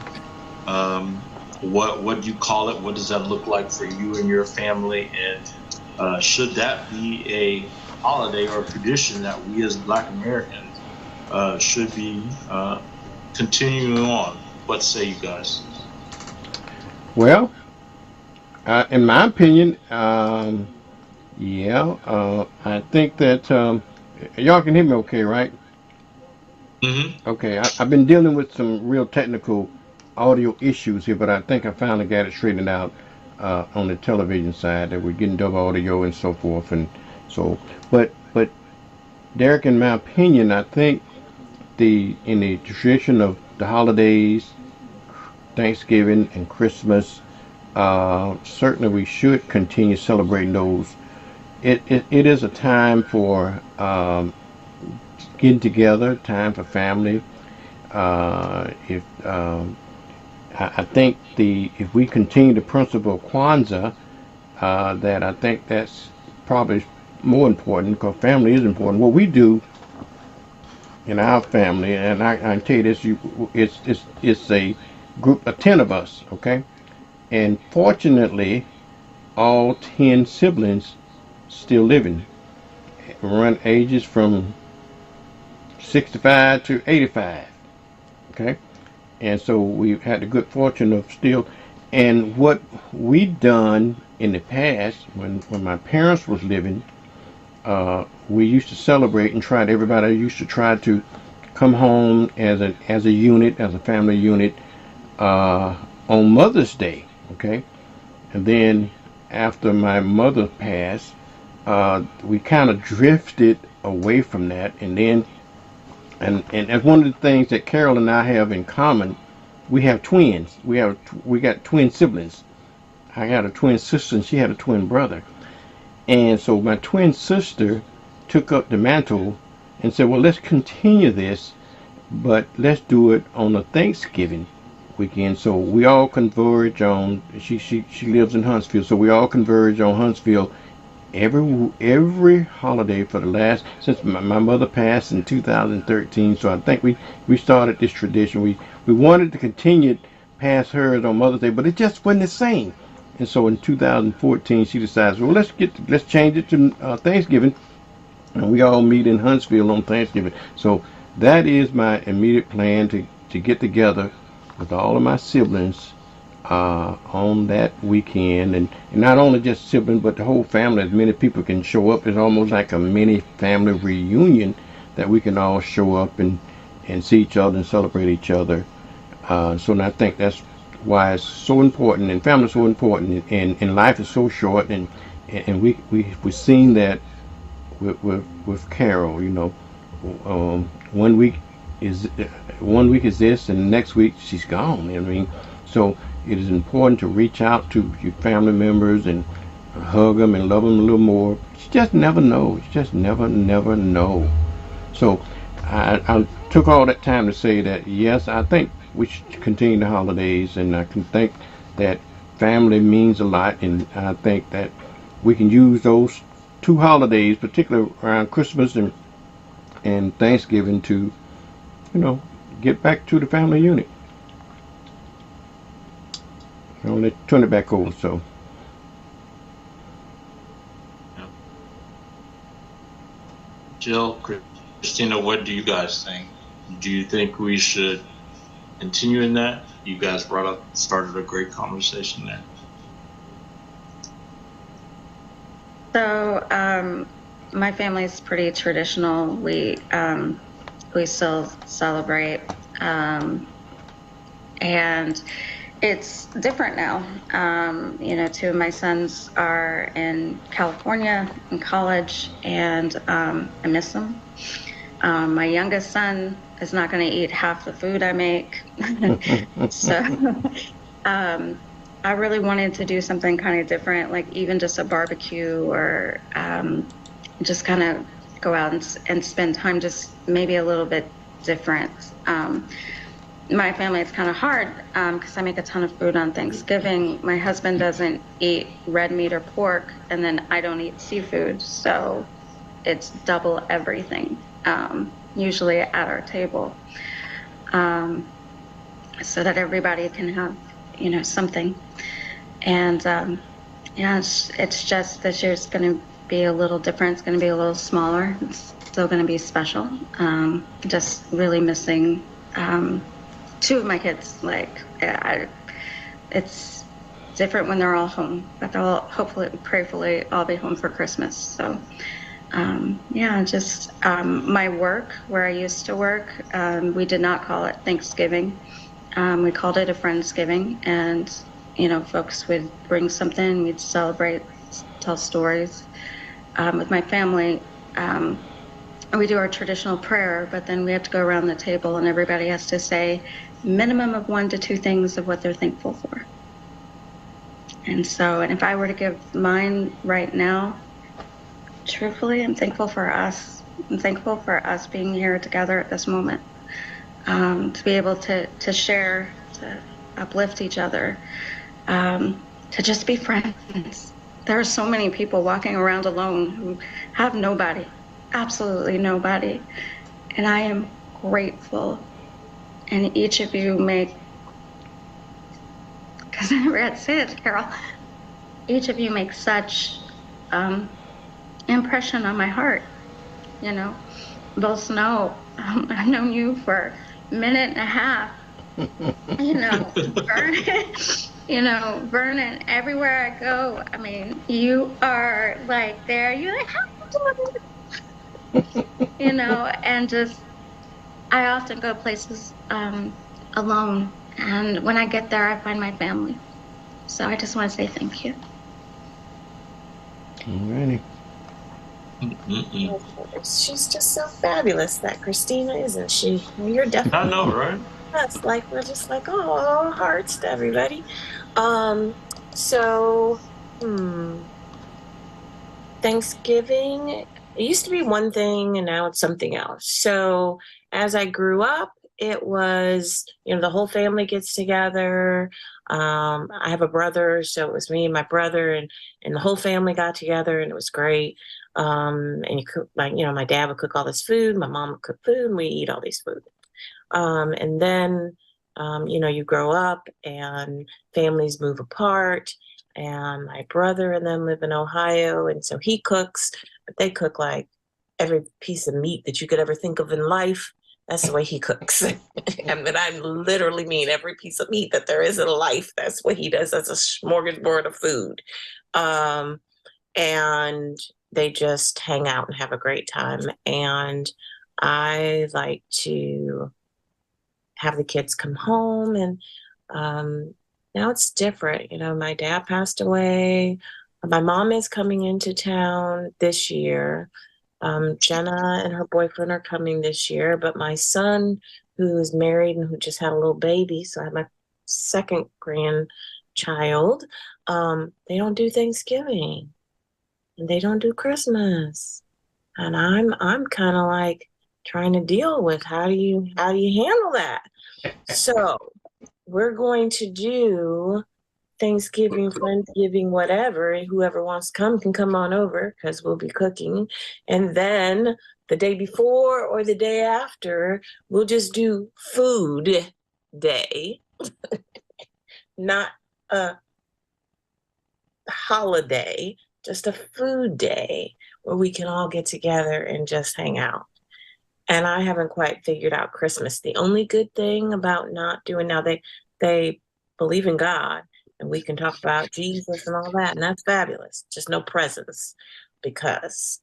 What do you call it? What does that look like for you and your family? And should that be a holiday or a tradition that we as Black Americans should be continuing on? What say you guys? Well, in my opinion, I think that y'all can hear me okay, right? Mm-hmm. Okay, I've been dealing with some real technical audio issues here, but I think I finally got it straightened out on the television side, that we're getting double audio and so forth. And so, but Derek, in my opinion, I think in the tradition of the holidays, Thanksgiving and Christmas, certainly we should continue celebrating those. It is a time for getting together, time for family. I think if we continue the principle of Kwanzaa, that I think that's probably more important, because family is important. What we do in our family, and I can tell you this, it's a group of 10 of us, okay? And fortunately, all 10 siblings still living, run ages from 65 to 85, okay? And so we've had the good fortune of still, and what we done in the past, when my parents was living, we used to celebrate and everybody used to try to come home as a unit, as a family unit, on Mother's Day, okay? And then after my mother passed, we kind of drifted away from that, and then and as one of the things that Carol and I have in common, we have twins. We got twin siblings. I got a twin sister and she had a twin brother. And so my twin sister took up the mantle and said, well, let's continue this, but let's do it on a Thanksgiving weekend. So we all converge on, she lives in Huntsville, so we all converge on Huntsville every holiday for the last, since my mother passed in 2013. So I think we started this tradition. We wanted to continue it past hers on Mother's Day, but it just wasn't the same. And so in 2014, she decides, well, let's change it to Thanksgiving, and we all meet in Huntsville on Thanksgiving. So that is my immediate plan, to get together with all of my siblings on that weekend, and not only just siblings, but the whole family. As many people can show up. It's almost like a mini family reunion that we can all show up and see each other and celebrate each other. So I think that's why it's so important, and family is so important, and life is so short, and we've seen that with Carol. You know, 1 week is 1 week is this, and the next week she's gone. I mean, so it is important to reach out to your family members and hug them and love them a little more. You just never know. You just never know. So I took all that time to say that yes, I think we should continue the holidays, and I can think that family means a lot, and I think that we can use those two holidays, particularly around Christmas and Thanksgiving, to get back to the family unit. I'll turn it back over. So. Jill, Christina, what do you guys think? Do you think we should continue in that? You guys started a great conversation there. So my family is pretty traditional. We still celebrate, and it's different now. Two of my sons are in California in college, and I miss them. My youngest son is not going to eat half the food I make. So I really wanted to do something kind of different, like even just a barbecue, or just kind of go out and spend time just maybe a little bit different. My family, it's kind of hard because I make a ton of food on Thanksgiving. My husband doesn't eat red meat or pork, and then I don't eat seafood. So it's double everything, usually at our table, so that everybody can have, something. And it's just this year's going to be a little different. It's going to be a little smaller. It's still going to be special. Just really missing two of my kids. It's different when they're all home, but they'll hopefully, prayerfully, all be home for Christmas. So my work, where I used to work, we did not call it Thanksgiving. We called it a Friendsgiving, and folks would bring something, we'd celebrate, tell stories. With my family, we do our traditional prayer, but then we have to go around the table and everybody has to say minimum of 1 to 2 things of what they're thankful for. And if I were to give mine right now, truthfully, I'm thankful for us. I'm thankful for us being here together at this moment, to be able to share, to uplift each other, to just be friends. There are so many people walking around alone who have nobody, absolutely nobody. And I am grateful. And each of you because I never had to say it to Carol, each of you make such impression on my heart. Both Snow, I've known you for a minute and a half. Vernon, everywhere I go, I mean, you are there. You're like, and just, I often go places alone. And when I get there, I find my family. So I just want to say thank you. Alrighty. She's just so fabulous, that Christina, isn't she? You're definitely. I know, right? Yes, we're just oh, hearts to everybody. Thanksgiving, it used to be one thing and now it's something else. So as I grew up, it was, the whole family gets together. I have a brother, so it was me and my brother, and the whole family got together, and it was great. And you cook, my dad would cook all this food, my mom would cook food, and we eat all these food. And then, you grow up and families move apart, and my brother and them live in Ohio. And so he cooks, but they cook every piece of meat that you could ever think of in life. That's the way he cooks. I literally mean every piece of meat that there is in life. That's what he does. That's a smorgasbord of food. And they just hang out and have a great time. And I like to have the kids come home, and now it's different. My dad passed away. My mom is coming into town this year. Jenna and her boyfriend are coming this year, but my son, who is married and who just had a little baby, so I have my second grandchild, they don't do Thanksgiving and they don't do Christmas. And I'm kind of like trying to deal with how do you handle that? So we're going to do Thanksgiving, Friendsgiving, whatever. And whoever wants to come can come on over because we'll be cooking. And then the day before or the day after, we'll just do food day, not a holiday, just a food day where we can all get together and just hang out. And I haven't quite figured out Christmas. The only good thing about not doing now, they believe in God and we can talk about Jesus and all that, and that's fabulous. Just no presents because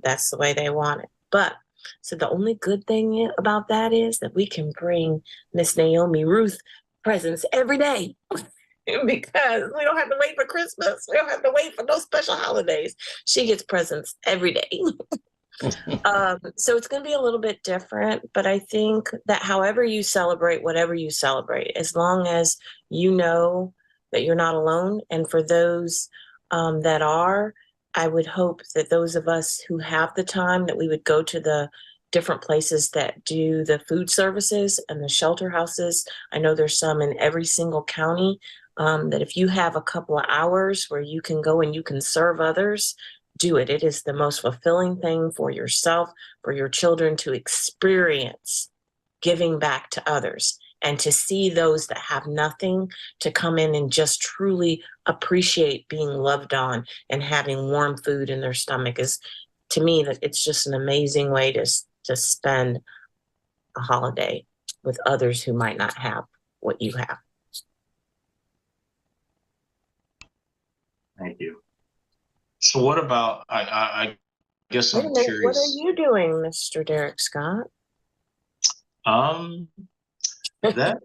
that's the way they want it. But so the only good thing about that is that we can bring Miss Naomi Ruth presents every day. Because we don't have to wait for Christmas. We don't have to wait for no special holidays. She gets presents every day. So it's going to be a little bit different, but I think that however you celebrate, whatever you celebrate, as long as you know that you're not alone. And for those that are, I would hope that those of us who have the time that we would go to the different places that do the food services and the shelter houses. I know there's some in every single county. That if you have a couple of hours where you can go and you can serve others, do it. It is the most fulfilling thing for yourself, for your children to experience giving back to others and to see those that have nothing to come in and just truly appreciate being loved on and having warm food in their stomach is, to me, that it's just an amazing way to spend a holiday with others who might not have what you have. Thank you. So what about, I guess Wait a I'm minute, curious. what are you doing, Mr. Derek Scott? That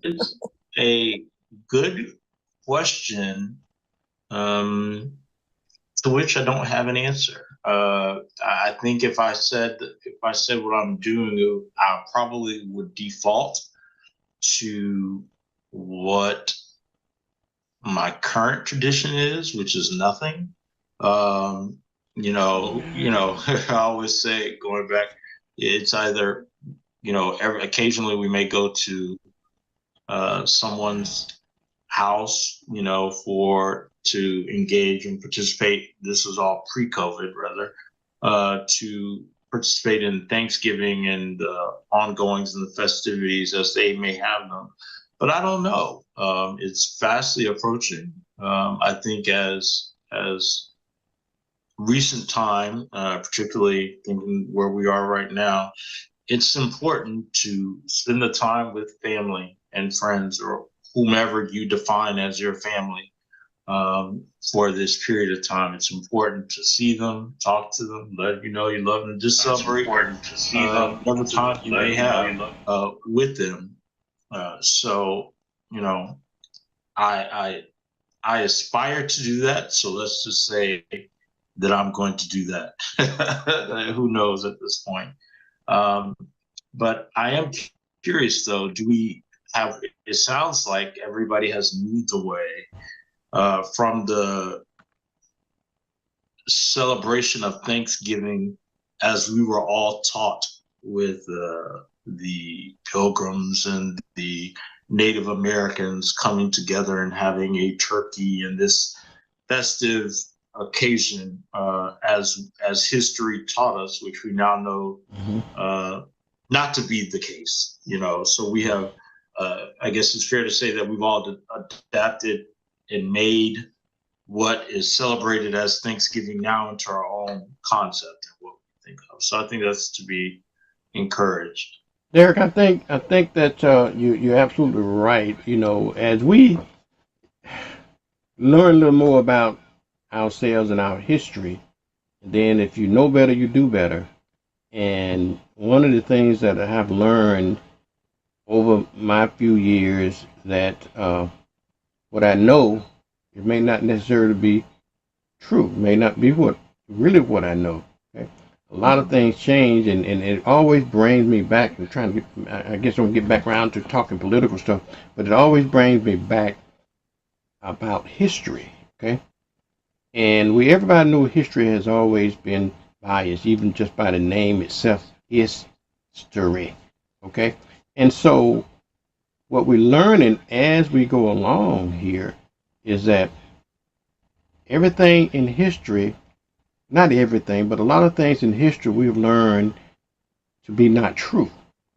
is a good question, to which I don't have an answer. I think if I said what I'm doing, I probably would default to what my current tradition is, which is nothing. I always say, going back, it's either, occasionally we may go to someone's house, to engage and participate. This was all pre-COVID, rather, to participate in Thanksgiving and the ongoings and the festivities as they may have them. But I don't know. It's fastly approaching. I think as recent time, particularly thinking where we are right now, it's important to spend the time with family and friends or whomever you define as your family for this period of time. It's important to see them, talk to them, let you know you love them, just celebrate important to see them, whatever time you may have with them. So, I aspire to do that. So let's just say that I'm going to do that. Who knows at this point? But I am curious, though. Do we have? It sounds like everybody has moved away from the celebration of Thanksgiving as we were all taught with the Pilgrims and the Native Americans coming together and having a turkey and this festive occasion, as history taught us, which we now know not to be the case. So we have, I guess it's fair to say that we've all adapted and made what is celebrated as Thanksgiving now into our own concept and what we think of. So I think that's to be encouraged. Derek, I think that you're absolutely right. As we learn a little more about ourselves and our history, then if you know better, you do better. And one of the things that I have learned over my few years that what I know, it may not necessarily be true, it may not be what I know. a lot of things change, and it always brings me back. I'm trying to get, I guess I'm gonna get back around to talking political stuff, but it always brings me back about history. Okay, and everybody knows history has always been biased, even just by the name itself, history. Okay, and so what we're learning as we go along here is that everything in history, not everything, but a lot of things in history we've learned to be not true.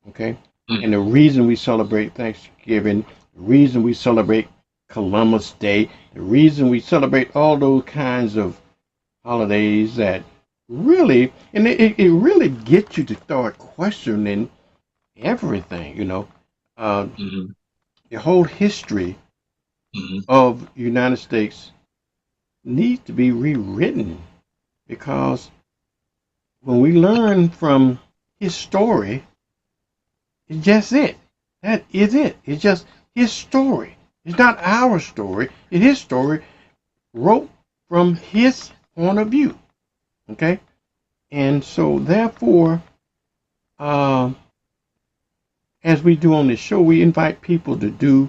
Okay? Mm. And the reason we celebrate Thanksgiving, the reason we celebrate Columbus Day, the reason we celebrate all those kinds of holidays that really, and it really gets you to start questioning everything, Mm-hmm. the whole history Mm-hmm. of the United States needs to be rewritten, because when we learn from his story, it's just it. That is it. It's just his story. It's not our story. It's his story, wrote from his point of view. Okay? And so therefore, as we do on this show, we invite people to do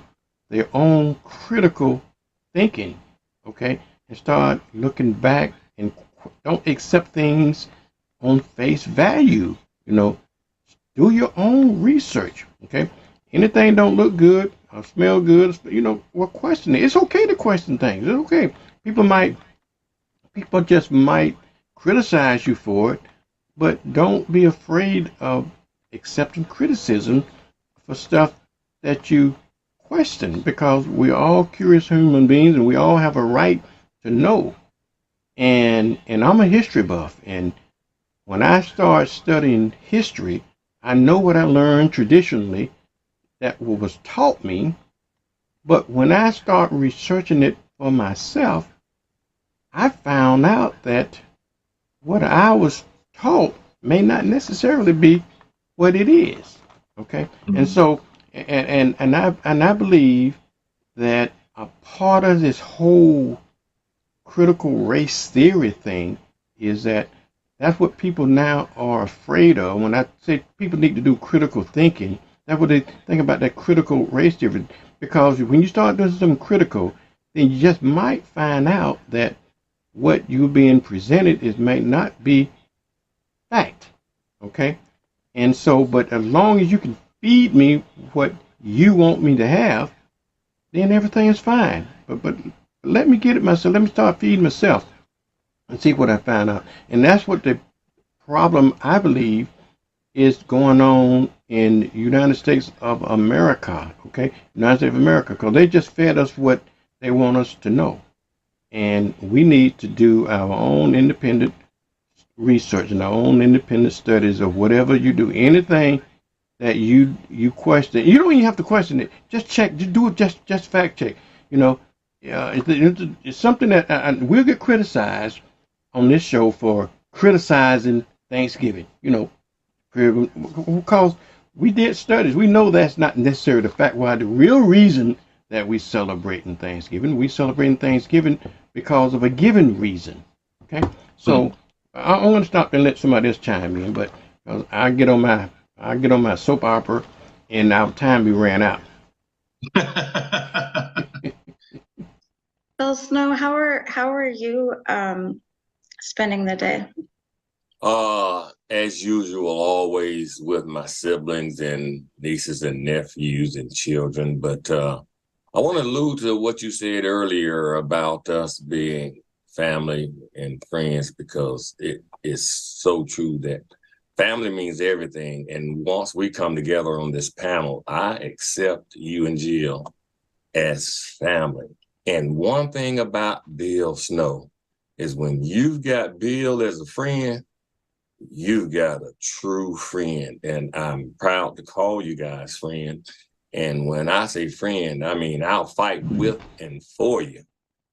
their own critical thinking, okay, and start looking back, and don't accept things on face value. Do your own research, okay. Anything don't look good or smell good, well, question it. It's okay to question things. It's okay. People just might criticize you for it, but don't be afraid of accepting criticism for stuff that you question, because we're all curious human beings and we all have a right to know. And I'm a history buff, and when I start studying history, I know what I learned traditionally, that what was taught me, but when I start researching it for myself, I found out that what I was taught may not necessarily be what it is. Okay, Mm-hmm. and so I believe that a part of this whole critical race theory thing is that's what people now are afraid of. When I say people need to do critical thinking, that's what they think about, that critical race theory. Because when you start doing something critical, then you just might find out that what you're being presented may not be fact. Okay? And so, but as long as you can feed me what you want me to have, then everything is fine. But let me get it myself. Let me start feeding myself and see what I find out. And that's what the problem, I believe, is going on in the United States of America. Okay? United States of America, because they just fed us what they want us to know. And we need to do our own independent research and our own independent studies of whatever you do. Anything that you question, you don't even have to question it. Just check. Just do it. Just fact check. It's something that we'll get criticized on this show for criticizing Thanksgiving. Because we did studies. We know that's not necessarily the fact. Why the real reason that we celebrating Thanksgiving, because of a given reason. Okay, so I'm going to stop and let somebody else chime in, but I get on my soap opera, and our time we ran out. Well, Snow, how are you spending the day? As usual, always with my siblings and nieces and nephews and children. But I want to allude to what you said earlier about us being family and friends, because it is so true that family means everything. And once we come together on this panel, I accept you and Jill as family. And one thing about Bill Snow is when you've got Bill as a friend, you've got a true friend. And I'm proud to call you guys friend. And when I say friend, I mean I'll fight with and for you.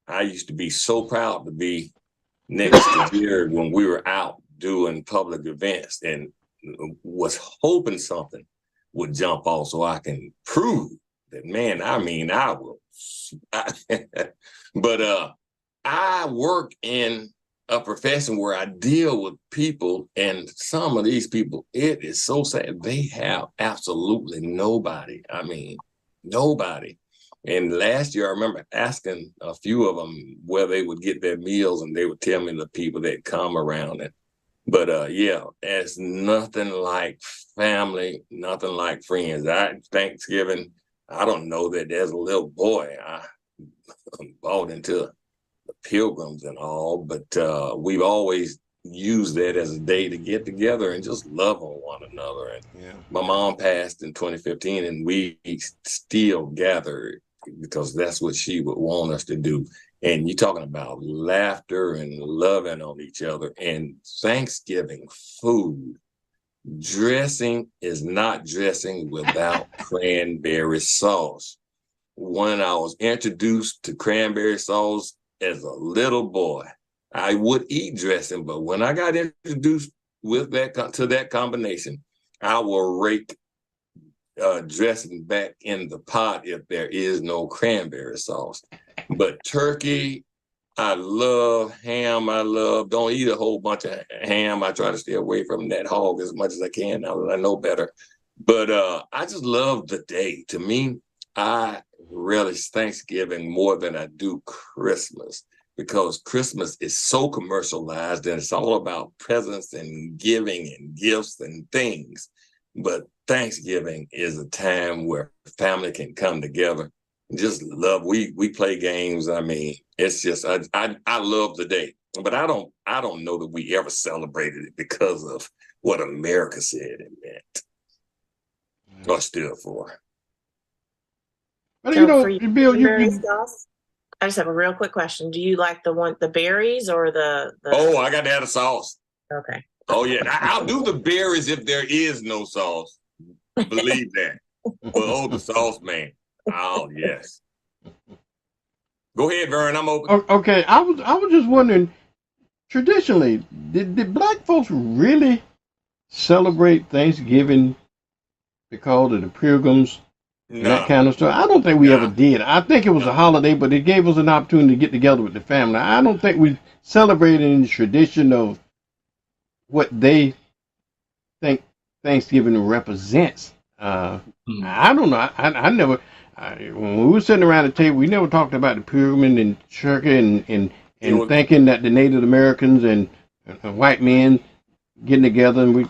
I used to be so proud to be next to Jared when we were out doing public events, and was hoping something would jump off so I can prove that, man, I mean, I will. But I work in a profession where I deal with people, and some of these people, it is so sad. They have absolutely nobody. I mean, nobody. And last year, I remember asking a few of them where they would get their meals, and they would tell me the people that come around it. But yeah, it's nothing like family, nothing like friends. Thanksgiving, I don't know that there's a little boy I bought into the pilgrims and all, but we've always used that as a day to get together and just love on one another. And Yeah. my mom passed in 2015, and we still gather because that's what she would want us to do. And you're talking about laughter and loving on each other. And Thanksgiving food, dressing is not dressing without cranberry sauce. When I was introduced to cranberry sauce as a little boy, I would eat dressing, but when I got introduced with to that combination, I will rake dressing back in the pot if there is no cranberry sauce. But turkey, I love. Ham, don't eat a whole bunch of ham. I try to stay away from that hog as much as I can now that I know better. But I just love the day. To me, I relish Thanksgiving more than I do Christmas, because Christmas is so commercialized and it's all about presents and giving and gifts and things. But Thanksgiving is a time where family can come together and just love. We play games. I mean, it's just I love the day, but I don't know that we ever celebrated it because of what America said it meant or stood for. But So for you, Bill, cranberry sauce? I just have a real quick question. Do you like the berries or the? Oh, I got to add a sauce. Okay. Oh yeah, I'll do the berries if there is no sauce. Believe that. But the sauce, man. Oh yes. Go ahead, Vern. I'm open. Okay, I was just wondering. Traditionally, did black folks really celebrate Thanksgiving because of the pilgrims and that kind of stuff? I don't think we ever did. I think it was a holiday, but it gave us an opportunity to get together with the family. I don't think we celebrated in the tradition of what they think Thanksgiving represents. I don't know. I never. When we were sitting around the table, we never talked about the pyramid and turkey and thinking that the Native Americans and white men getting together, and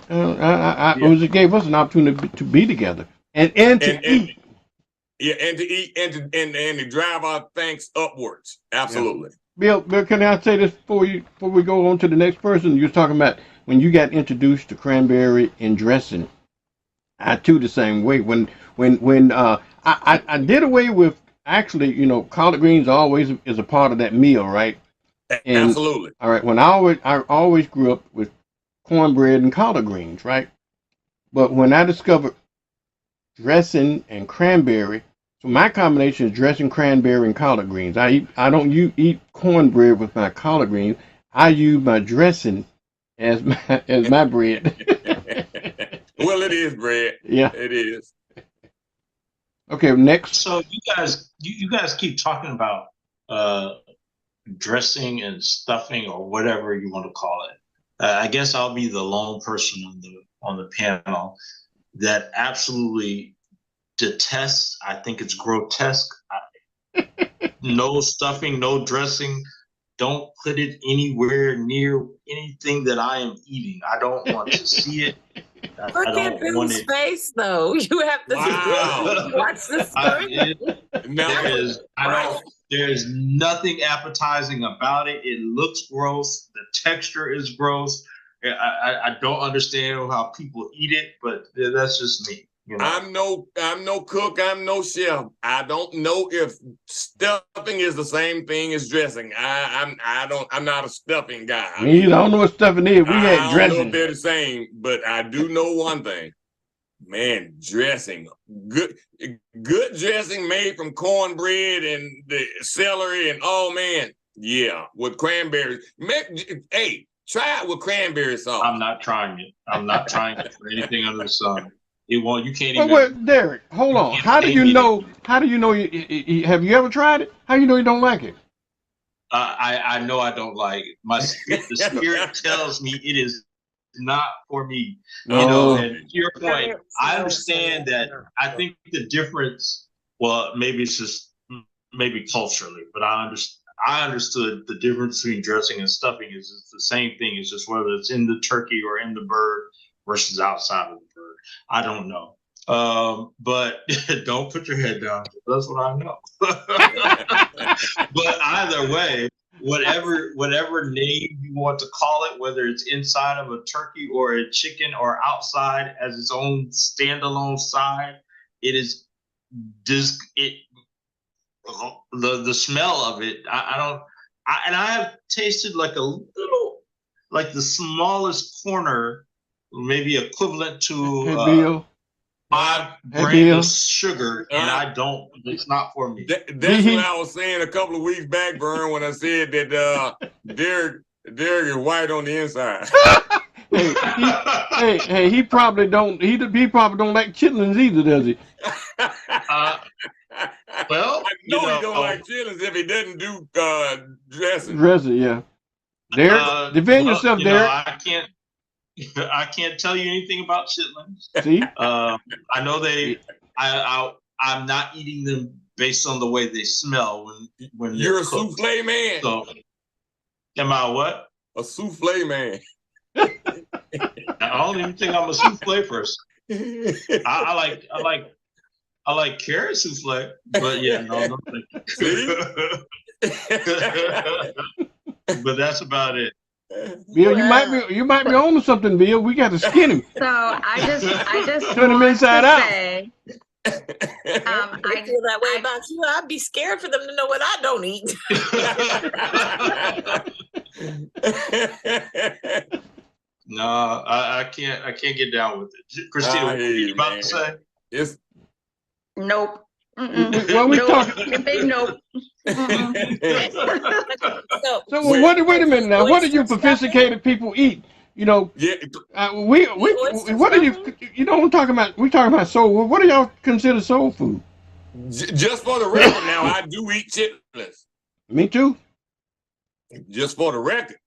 it gave us an opportunity to be together and to eat. Yeah, and to eat and to drive our thanks upwards. Absolutely. Yeah. Bill, can I say this before we go on to the next person? You're talking about when you got introduced to cranberry and dressing. I too the same way. When I did away with, actually, collard greens always is a part of that meal, right? And, absolutely. All right. When I always grew up with cornbread and collard greens, right? But when I discovered dressing and cranberry, so my combination is dressing, cranberry, and collard greens. I don't eat cornbread with my collard greens. I use my dressing as my bread. Well, it is bread. Yeah, it is. Okay, next. So you guys keep talking about dressing and stuffing or whatever you want to call it. I guess I'll be the lone person on the panel that absolutely detests. I think it's grotesque. No stuffing, no dressing. Don't put it anywhere near anything that I am eating. I don't want to see it. Look at Bill's face, though. You have to watch the screen. There's nothing appetizing about it. It looks gross. The texture is gross. I don't understand how people eat it, but that's just me. I'm no cook. I'm no chef. I don't know if stuffing is the same thing as dressing. I'm not a stuffing guy. I don't know what stuffing is. We had dressing. I don't know if they're the same, but I do know one thing. Man, dressing, good dressing made from cornbread and the celery and with cranberries. Hey, try it with cranberry sauce. I'm not trying it. I'm not trying it for anything under the sun. It won't. You can't even. Wait, Derek, hold on. How do you know? Have you ever tried it? How do you know you don't like it? I know I don't like it. The spirit tells me it is not for me. You know, and to your point, I understand that. I think the difference, well, maybe it's just maybe culturally, but I understood the difference between dressing and stuffing is it's the same thing. It's just whether it's in the turkey or in the bird versus outside of the bird. I don't know. But don't put your head down. That's what I know. But either way, whatever name you want to call it, whether it's inside of a turkey or a chicken or outside as its own standalone side, it is just the smell of it. And I have tasted like a little, like the smallest corner, maybe equivalent to 5 grams of sugar, and I don't. It's not for me. That's what I was saying a couple of weeks back, Vern, when I said that Derek is white on the inside. hey, he probably don't. He probably don't like chitlins either, does he? Well, I know he don't like chitlins if he doesn't do dressing. Dressing, yeah. Derek, defend yourself, Derek. I can't tell you anything about chitlins. See, I know I'm not eating them based on the way they smell when you're a cooked. souffle man. So, am I what? A souffle man. I don't even think I'm a souffle person. I like carrot souffle, but yeah, no thank you. But that's about it. Bill, you might be on to something, Bill. We got to skin him. So I just turn him inside out. Say, I feel that way about you. I'd be scared for them to know what I don't eat. No, I can't get down with it. Christina, what were you about to say? It's nope. Well, we talking. A big nope. So wait a minute now. What do you sophisticated people eat? You know, yeah. What are you? You know, we're talking about soul food. What do y'all consider soul food? Just for the record, now I do eat chitlins. Me too. Just for the record.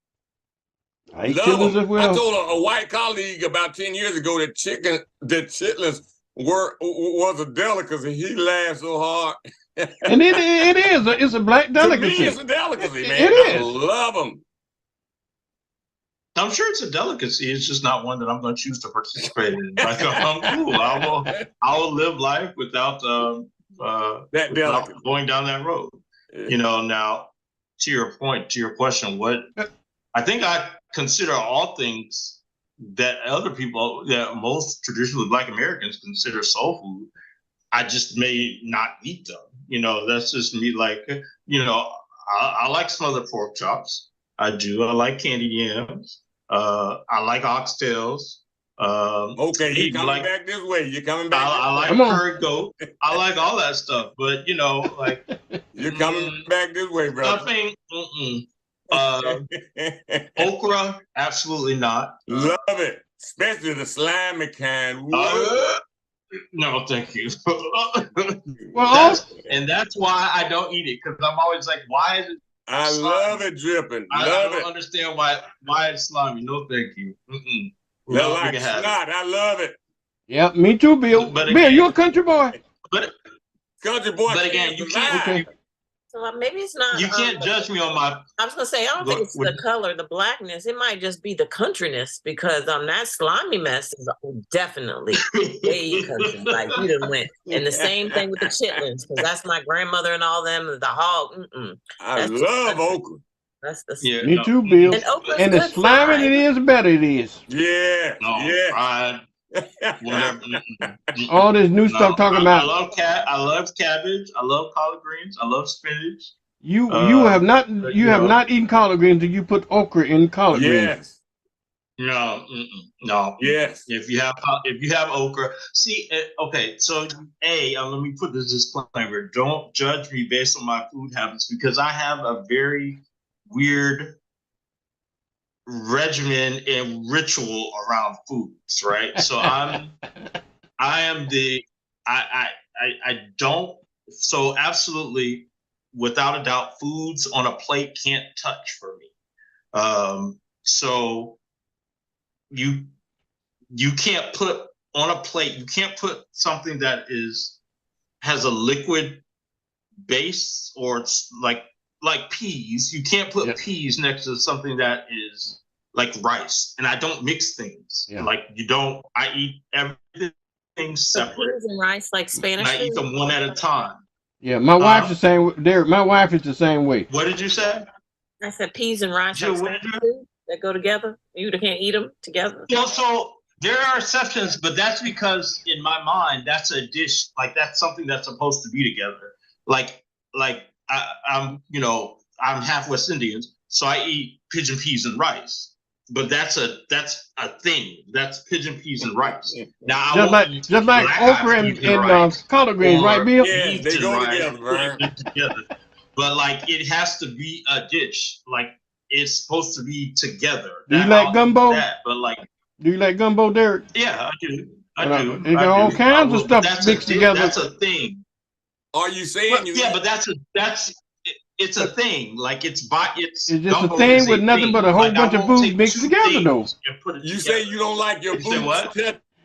I eat chitlins as well. I told a white colleague about 10 years ago that chitlins was a delicacy. He laughed so hard. And it is. It's a black delicacy. To me, it's a delicacy, man. It is. I love them. I'm sure it's a delicacy. It's just not one that I'm going to choose to participate in. Like, I'm cool. I will live life without going down that road. You know. Now, to your point, to your question, I think I consider all things that that most traditionally Black Americans consider soul food. I just may not eat them. You know, that's just me. Like, you know, I like smothered pork chops. I do. I like candied yams. I like oxtails. Okay, you're coming back this way. You're coming back. I like curry goat. I like all that stuff. But, you know, like. You're coming back this way, brother. Stuffing, okra, absolutely not. Love it. Especially the slimy kind. No, thank you. Well, and that's why I don't eat it, because I'm always like, why is it? I love it dripping. I don't understand why it's slimy. No, thank you. No, like snot. I love it. Yep, me too, Bill. But Bill, you're a country boy. Country boy. But again, you can't. Okay. So maybe it's not. You can't judge me on my. I was gonna say I don't think it's the color, the blackness. It might just be the countryness, because that slimy mess is definitely way country. Like you done went, and the same thing with the chitlins, because that's my grandmother and all them. The hog. I love okra. That's the me too, Bill. And the slimy it is, better it is. Yeah. No, yeah. Whatever. All this new stuff talking about. I love cabbage. I love collard greens. I love spinach. You have not eaten collard greens until you put okra in collard greens. No. No. Yes. If you have okra, see. Okay. So let me put this disclaimer. Don't judge me based on my food habits, because I have a very weird regimen and ritual around foods, right? So I don't, so absolutely without a doubt, foods on a plate can't touch for me. So you can't put on a plate, you can't put something that has a liquid base, or it's like peas. You can't put peas next to something that is like rice. And I don't mix things. Like I eat everything separate. Peas and rice like Spanish and I eat food? them one at a time. Yeah, my wife's the same. Derek, my wife is the same way. What did you say? I said peas and rice Jill, like Spanish food that go together. You can't eat them together. Well, so there are exceptions, but that's because in my mind, that's a dish. Like that's something that's supposed to be together. I'm half West Indian, so I eat pigeon peas and rice. But that's a thing. That's pigeon peas and rice. Now just like okra and collard greens, right, Bill? Yeah, they go together. But like it has to be a dish. Like it's supposed to be together. Do you like gumbo? Do you like gumbo, Derek? Yeah, I do. I do. There's all kinds of stuff mixed together. That's a thing. Are you saying but it's a thing. Like it's just a thing with nothing but a whole bunch of food mixed together, though. You say you don't like your food. What?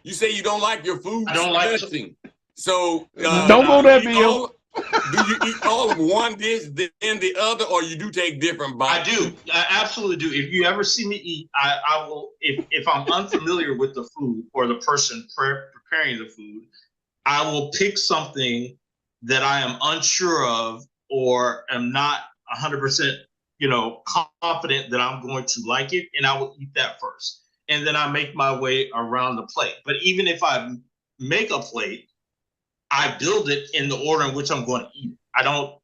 You say you don't like your food. I don't like touching. So don't go there, Bill. Do you eat all of one dish, then the other, or you do take different bites? I do. I absolutely do. If you ever see me eat, I will. If I'm unfamiliar with the food or the person preparing the food, I will pick something that I am unsure of or am not 100%, confident that I'm going to like it, and I will eat that first, and then I make my way around the plate. But even if I make a plate, I build it in the order in which I'm going to eat it. I don't,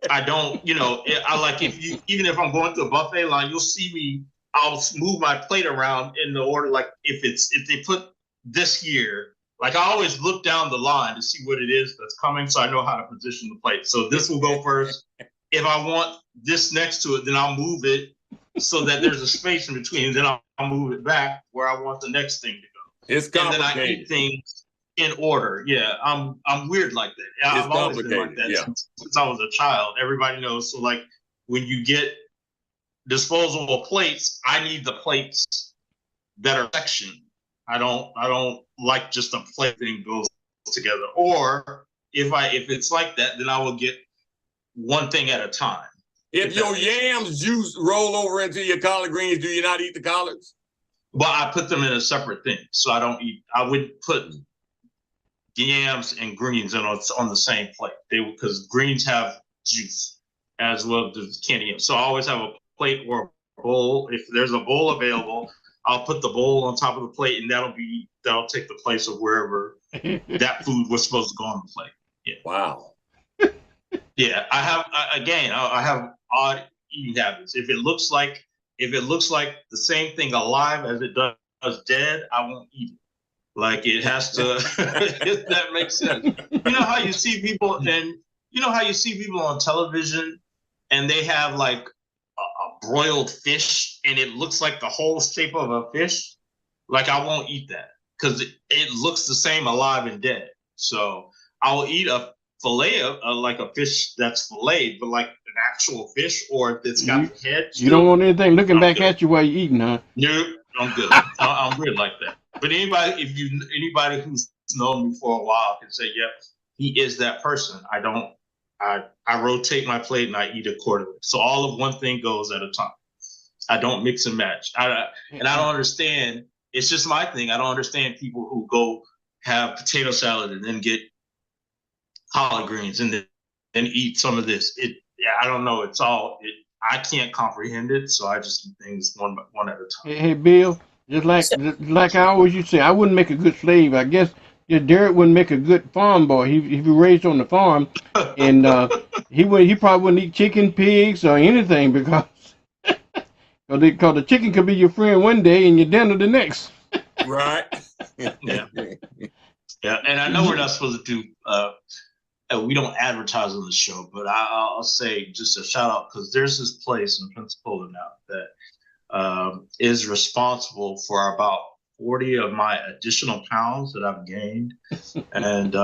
I like even if I'm going to a buffet line, you'll see me, I'll move my plate around in the order. Like if they put this here, like I always look down the line to see what it is that's coming, so I know how to position the plate. So this will go first. If I want this next to it, then I'll move it so that there's a space in between. Then I'll move it back where I want the next thing to go. It's complicated. And then I eat things in order. Yeah, I'm weird like that. I've always been like that since I was a child. Everybody knows. So like when you get disposable plates, I need the plates that are sectioned. I don't like just a plate thing goes together. Or if it's like that, then I will get one thing at a time. If your yams juice roll over into your collard greens, do you not eat the collards? Well, I put them in a separate thing, so I don't eat. I wouldn't put yams and greens on the same plate. Because greens have juice as well as candy yams. So I always have a plate or a bowl. If there's a bowl available, I'll put the bowl on top of the plate, and that'll take the place of wherever that food was supposed to go on the plate. Yeah. Wow. Yeah, I have odd eating habits. If it looks like the same thing alive as it does dead, I won't eat it. Like it has to. If that makes sense. You know how you see people on television, and they have like a broiled fish, and it looks like the whole shape of a fish. Like I won't eat that because it looks the same alive and dead. So I will eat a fillet of like a fish that's filleted, but like an actual fish, or if it's got the head. You don't want anything looking back at you while you're eating, huh? No, I'm good. I'm weird like that. But anybody who's known me for a while can say, yep, he is that person. I rotate my plate and I eat accordingly. So all of one thing goes at a time. I don't mix and match. And I don't understand. It's just my thing. I don't understand people who go have potato salad and then get collard greens and then eat some of this. I don't know. I can't comprehend it, so I just eat things one at a time. Hey, Bill, just like I always used to say, I wouldn't make a good slave. I guess Derek wouldn't make a good farm boy. He raised on the farm, and he probably wouldn't eat chicken, pigs, or anything because the chicken could be your friend one day and your dinner the next. Right. Yeah. Yeah, and I know we're not supposed to do. We don't advertise on the show, but I'll say just a shout out because there's this place in Pensacola now that is responsible for about 40 of my additional pounds that I've gained, and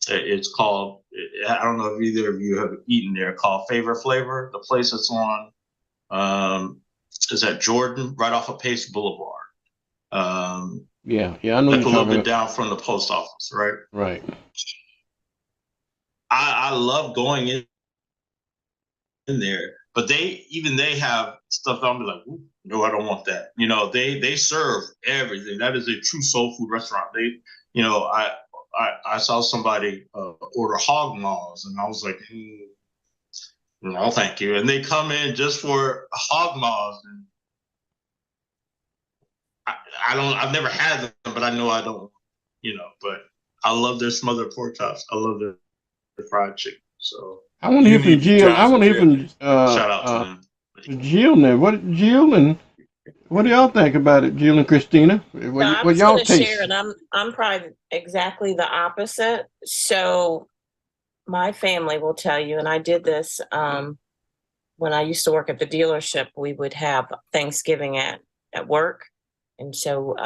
it's called I don't know if either of you have eaten there, called Favor Flavor. The place that's on is at Jordan, right off of Pace Boulevard. Yeah, I know like you're a little talking bit down from the post office, right? Right. I love going in there, but they have stuff that I'm like, no, I don't want that. You know, they serve everything. That is a true soul food restaurant. They, you know, I saw somebody order hog maws, and I was like, no, thank you. And they come in just for hog maws, and I've never had them, but I know I don't, you know. But I love their smothered pork chops. I love their fried chicken. So I want to hear from Jill. I want to hear from shout out to them. Jill now. Jill and what do y'all think about it, Jill and Christina? What y'all taste? Share, and I'm probably exactly the opposite. So my family will tell you, and I did this when I used to work at the dealership. We would have Thanksgiving at work, and so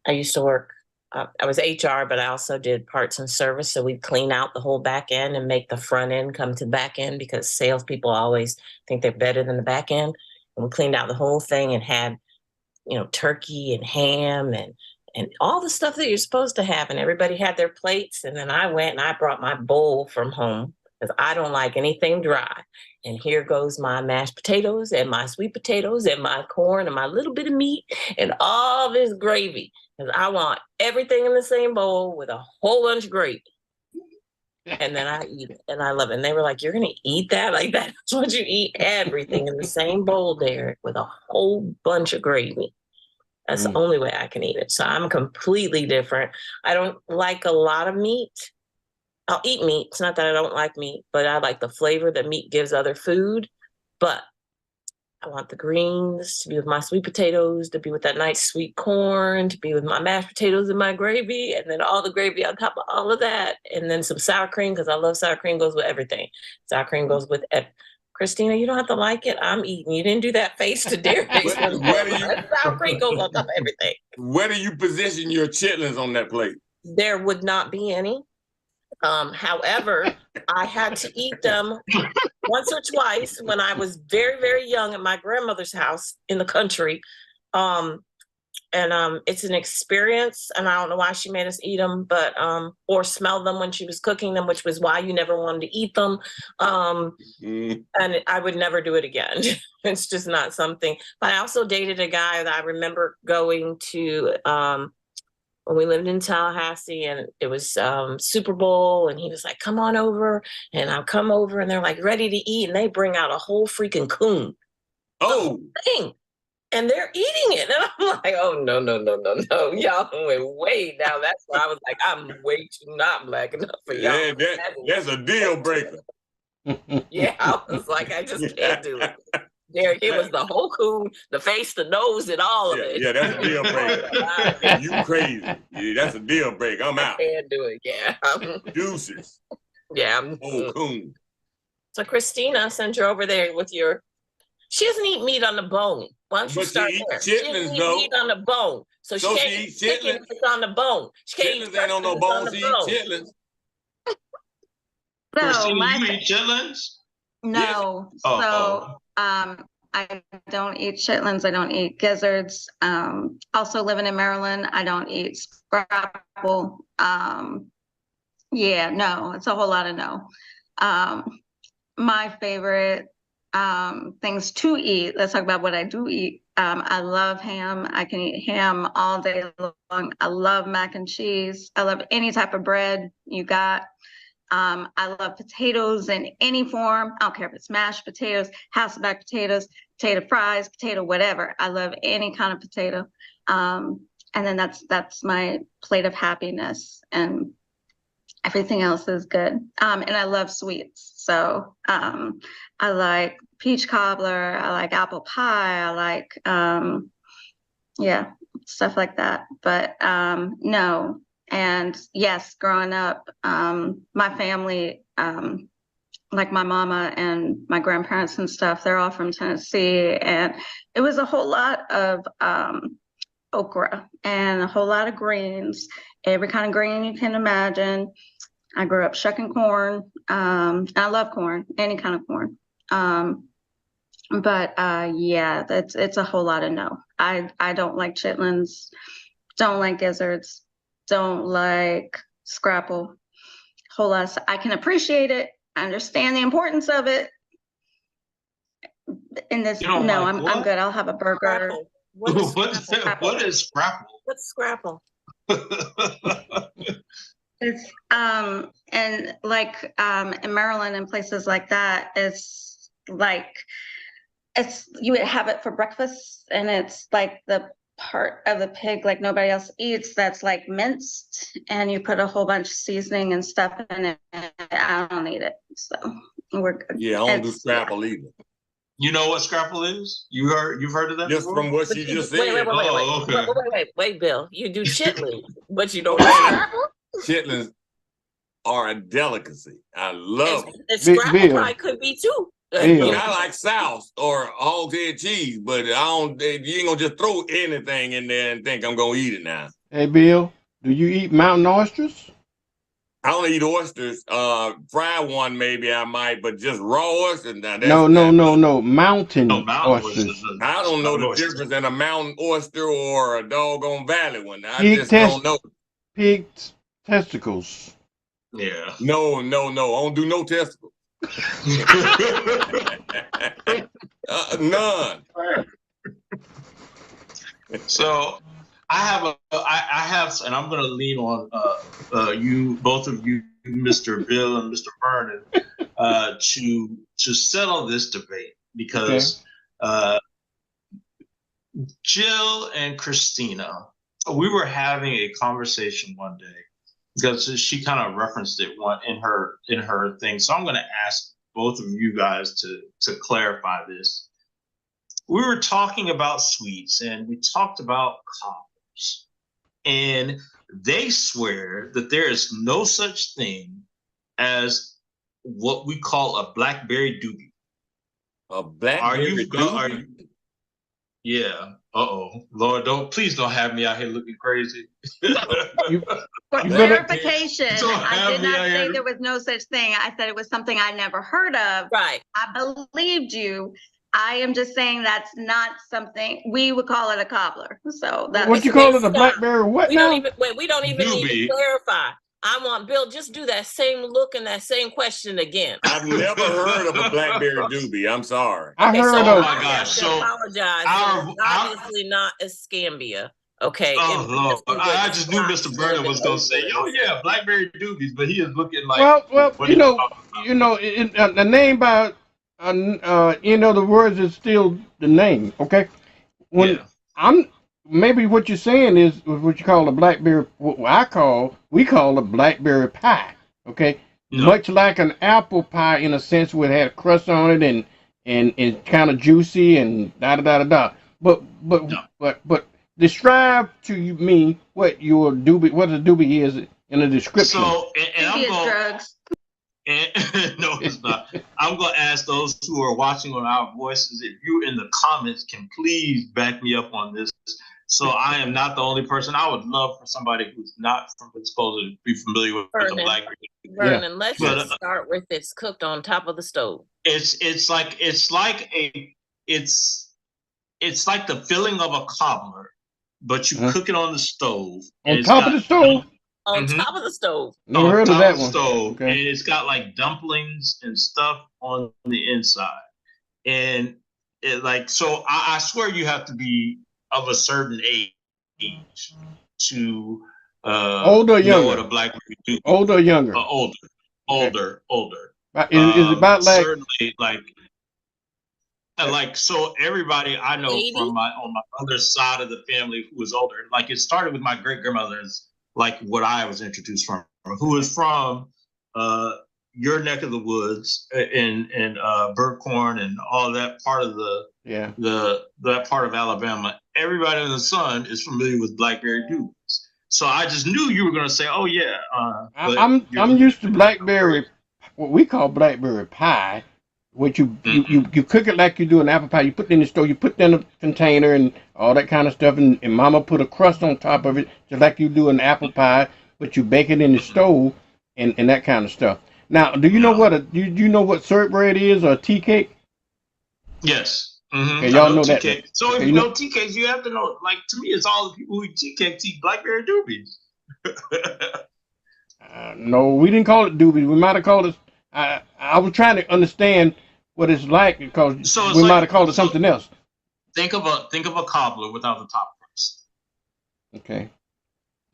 I used to work. I was HR, but I also did parts and service. So we'd clean out the whole back end and make the front end come to the back end, because salespeople always think they're better than the back end. And we cleaned out the whole thing and had, you know, turkey and ham and all the stuff that you're supposed to have. And everybody had their plates. And then I went and I brought my bowl from home, because I don't like anything dry. And here goes my mashed potatoes and my sweet potatoes and my corn and my little bit of meat and all this gravy. Because I want everything in the same bowl with a whole bunch of gravy. And then I eat it, and I love it. And they were like, "You're going to eat that? Like, that's what you eat? Everything in the same bowl, Derek, with a whole bunch of gravy." That's the only way I can eat it. So I'm completely different. I don't like a lot of meat. I'll eat meat. It's not that I don't like meat, but I like the flavor that meat gives other food. But I want the greens to be with my sweet potatoes, to be with that nice sweet corn, to be with my mashed potatoes and my gravy, and then all the gravy on top of all of that, and then some sour cream, because I love sour cream. Goes with everything. Sour cream goes with Christina, you don't have to like it. I'm eating. You didn't do that face to Derek. Sour cream goes on top of everything. Where do you position your chitlins on that plate? There would not be any. However, I had to eat them once or twice when I was very, very young at my grandmother's house in the country. It's an experience, and I don't know why she made us eat them, but or smell them when she was cooking them, which was why you never wanted to eat them. And I would never do it again. It's just not something. But I also dated a guy that I remember going to when we lived in Tallahassee, and it was Super Bowl, and he was like, "Come on over," and I'll come over, and they're like ready to eat, and they bring out a whole freaking coon. Oh, thing. And they're eating it. And I'm like, oh, no. Y'all went way down. That's why I was like, I'm way too not black enough for y'all. Yeah, that's a deal breaker. Yeah, I was like, I just can't do it. Derek, it was the whole coon, the face, the nose, and all of it. Yeah, that's a deal breaker. You crazy. Yeah, that's a deal breaker. I'm out. I can't do it, yeah. Deuces. Yeah. Oh, coon. So Christina sent you over there with your... She doesn't eat meat on the bone. Why don't you start there? She doesn't eat meat on the bone. So she can't eat chitlins. It's on the bone. She can't chitlins ain't on no bone. She eat chitlins. Christina, you eat chitlins? No. Yes. I don't eat chitlins. I don't eat gizzards. Also living in Maryland, I don't eat scrapple. Yeah, no, it's a whole lot of no. My favorite things to eat. Let's talk about what I do eat. I love ham. I can eat ham all day long. I love mac and cheese. I love any type of bread you got. I love potatoes in any form. I don't care if it's mashed potatoes, Hasselback potatoes, potato fries, potato whatever. I love any kind of potato. And then that's my plate of happiness, and everything else is good. And I love sweets. So I like peach cobbler. I like apple pie. I like, yeah, stuff like that. But no. And yes, growing up, my family, like my mama and my grandparents and stuff, they're all from Tennessee. And it was a whole lot of okra and a whole lot of greens, every kind of green you can imagine. I grew up shucking corn. I love corn, any kind of corn. But yeah, it's a whole lot of no. I don't like chitlins, don't like gizzards, don't like scrapple. Whole lot. I can appreciate it. I understand the importance of it. In this, no, like I'm good. I'll have a burger. Scrapple. What is scrapple? What is scrapple? What's scrapple? It's and like in Maryland and places like that, it's like you would have it for breakfast, and it's like the part of the pig like nobody else eats that's like minced, and you put a whole bunch of seasoning and stuff in it. I don't eat it, so we're good. Yeah, I don't do scrapple either. You know what scrapple is? You've heard of that Just before? from what she just said. Wait, Bill. You do chitlins, but you don't do scrapple? Chitlins are a delicacy. I love them. And scrapple probably could be too. I like sauce or hog head cheese, but you ain't gonna just throw anything in there and think I'm gonna eat it now. Hey, Bill, do you eat mountain oysters? I don't eat oysters. Fried one maybe I might, but just raw oysters. No. Mountain oysters. I don't know the difference in a mountain oyster or a doggone valley one. I just don't know. Pig testicles. Yeah. No. I don't do no testicles. None. So I have, and I'm going to lean on you, both of you, Mr. Bill and Mr. Vernon, to settle this debate, because Jill and Christina, we were having a conversation one day, because she kind of referenced it in her thing. So I'm going to ask both of you guys to clarify this. We were talking about sweets, and we talked about cobblers, and they swear that there is no such thing as what we call a blackberry doobie. A blackberry doobie? Yeah. Lord, please don't have me out here looking crazy. For clarification, I did not say there was no such thing. I said it was something I never heard of. Right. I believed you. I am just saying that's not something we would call it a cobbler. So that's what you call it, a blackberry what we now? We don't even need to clarify. I want Bill, just do that same look and that same question again. I've never heard of a blackberry doobie. I'm sorry. I heard of. Oh my gosh! So apologize. It's obviously not Escambia. Okay. Oh Lord! I just knew Mr. Vernon was gonna say, "Oh yeah, blackberry doobies," but he is looking like. Well, the name by the words is still the name. Okay. Maybe what you're saying is what you call a blackberry. What we call a blackberry pie. Okay, much like an apple pie in a sense, where it had a crust on it and it's kind of juicy and da da da da. But describe to me what a doobie is in a description. So and I'm going drugs. No, it's not. I'm going to ask those who are watching on our voices, if you in the comments can please back me up on this. So I am not the only person. I would love for somebody who's not from Wisconsin to be familiar with the blackberry. Vernon, let's just start with it's cooked on top of the stove. It's like the filling of a cobbler, but you cook it on the stove. On top of the stove. On top of the stove. Never heard of that one. Stove, okay. And it's got like dumplings and stuff on the inside, and I swear you have to be of a certain age to older or younger. Know what a blackberry doobie. Older or younger? Older. Is it about like certainly so everybody I know 80? On my other side of the family who was older, like it started with my great grandmother's, like what I was introduced from, who is from your neck of the woods in Burkhorn and all that part of that part of Alabama. Everybody in the sun is familiar with blackberry doobies. So I just knew you were going to say, "Oh yeah." I'm used to blackberry, what we call blackberry pie, which you cook it like you do an apple pie. You put it in the stove, you put it in a container and all that kind of stuff, and Mama put a crust on top of it, just like you do an apple pie, but you bake it in the stove. and that kind of stuff. Now, do you know what do you know what syrup bread is or a tea cake? Yes. Okay, I y'all know know tea that. cake. So Okay, if you know tea cakes, you have to know. Like to me, it's all the people who eat tea cakes eat blackberry doobies. no, we didn't call it doobies. We might have called it. I was trying to understand what it's like because So it's we might like have called it something else. think of a cobbler without the top crust. Okay.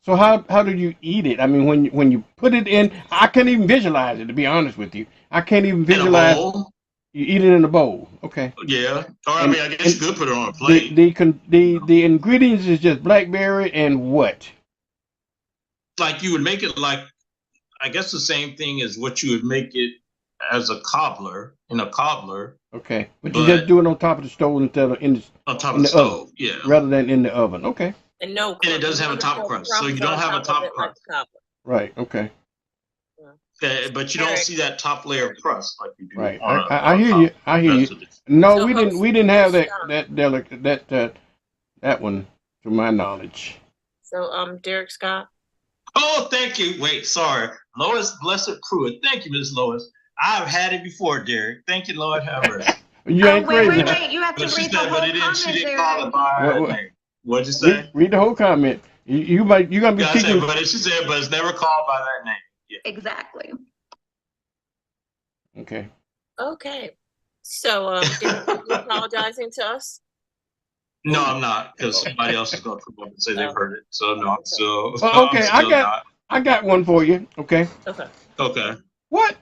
So how do you eat it? I mean, when you put it in, I can't even visualize it. To be honest with you, I can't even In a visualize. bowl. You eat it in a bowl. Okay. Yeah. Or I And mean, I guess you could put it on a the plate. the ingredients is just blackberry and what? Like you would make it like, I guess the same thing as what you would make it as a cobbler in a cobbler, Okay, but you just but do it on top of the stove instead of on top in of the the oven, stove. Yeah. rather than in the oven. Okay. And no, And it does have a top no crust, so you crumbs don't on have a of top it like crust. cobbler. Right. Okay. But you don't see that top layer of crust like you do Right. on I hear you. I hear you. No, So we didn't have host, that one to my knowledge. So Derek Scott. Oh, thank you. Wait, sorry. Lois Blessed Pruitt. Thank you, Miss Lois. I've had it before, Derek. Thank you, Lord have mercy. You ain't crazy. Wait. You have to But she read the said, whole but she didn't call it comment, by her What? name. What'd you say? Read the whole comment. You're gonna be Yeah, I said, teaching. but she said, but it's never called by that name. Yeah. Exactly. Okay. Okay. So Derek, are you apologizing to us? No, I'm not, because somebody else is going to come up and say they've heard it. So no, I'm still. Well, okay, I'm still I got one for you. Okay. Okay. Okay. What